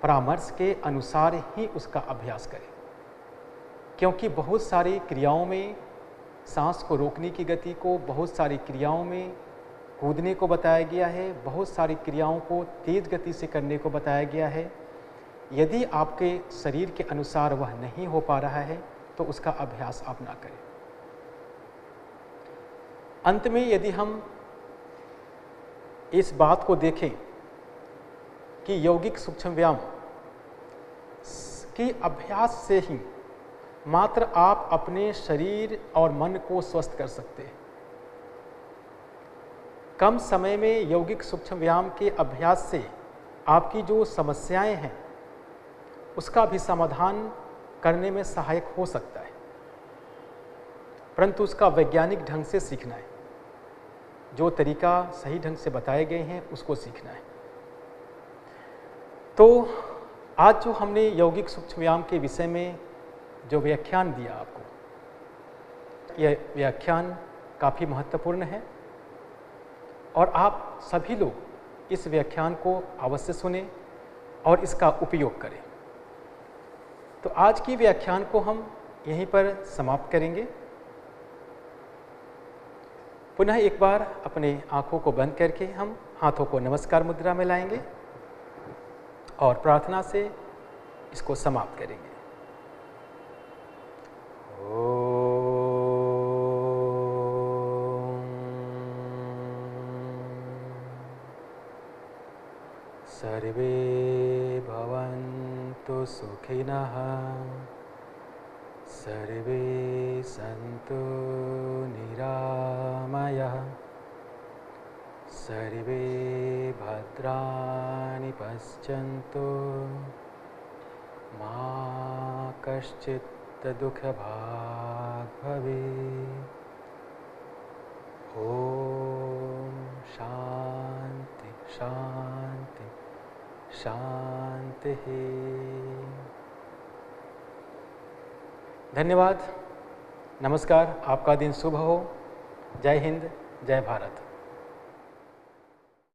परामर्श के अनुसार ही उसका अभ्यास करें। क्योंकि बहुत सारी क्रियाओं में सांस को रोकने की गति को, बहुत सारी क्रियाओं में कूदने को बताया गया है, बहुत सारी क्रियाओं को तेज गति से करने को बताया गया है। यदि आपके शरीर के अनुसार वह नहीं हो पा रहा है तो उसका अभ्यास आप ना करें। अंत में यदि हम इस बात को देखें कि यौगिक सूक्ष्म व्यायाम के अभ्यास से ही मात्र आप अपने शरीर और मन को स्वस्थ कर सकते हैं। कम समय में यौगिक सूक्ष्म व्यायाम के अभ्यास से आपकी जो समस्याएं हैं उसका भी समाधान करने में सहायक हो सकता है, परंतु उसका वैज्ञानिक ढंग से सीखना है। जो तरीका सही ढंग से बताए गए हैं उसको सीखना है। तो आज जो हमने यौगिक सूक्ष्म व्यायाम के विषय में जो व्याख्यान दिया आपको, यह व्याख्यान काफ़ी महत्वपूर्ण है और आप सभी लोग इस व्याख्यान को अवश्य सुने और इसका उपयोग करें। तो आज की व्याख्यान को हम यहीं पर समाप्त करेंगे। पुनः एक बार अपने आंखों को बंद करके हम हाथों को नमस्कार मुद्रा में लाएंगे और प्रार्थना से इसको समाप्त करेंगे। सर्वे भवन्तु सुखिनः, सर्वे सन्तु निरामयः, सर्वे भद्राणि पश्यन्तु, मा कश्चित् दुःखभाग् भवेत्। ॐ शान्ति शान्ति शांति। धन्यवाद, नमस्कार, आपका दिन शुभ हो। जय हिंद, जय भारत।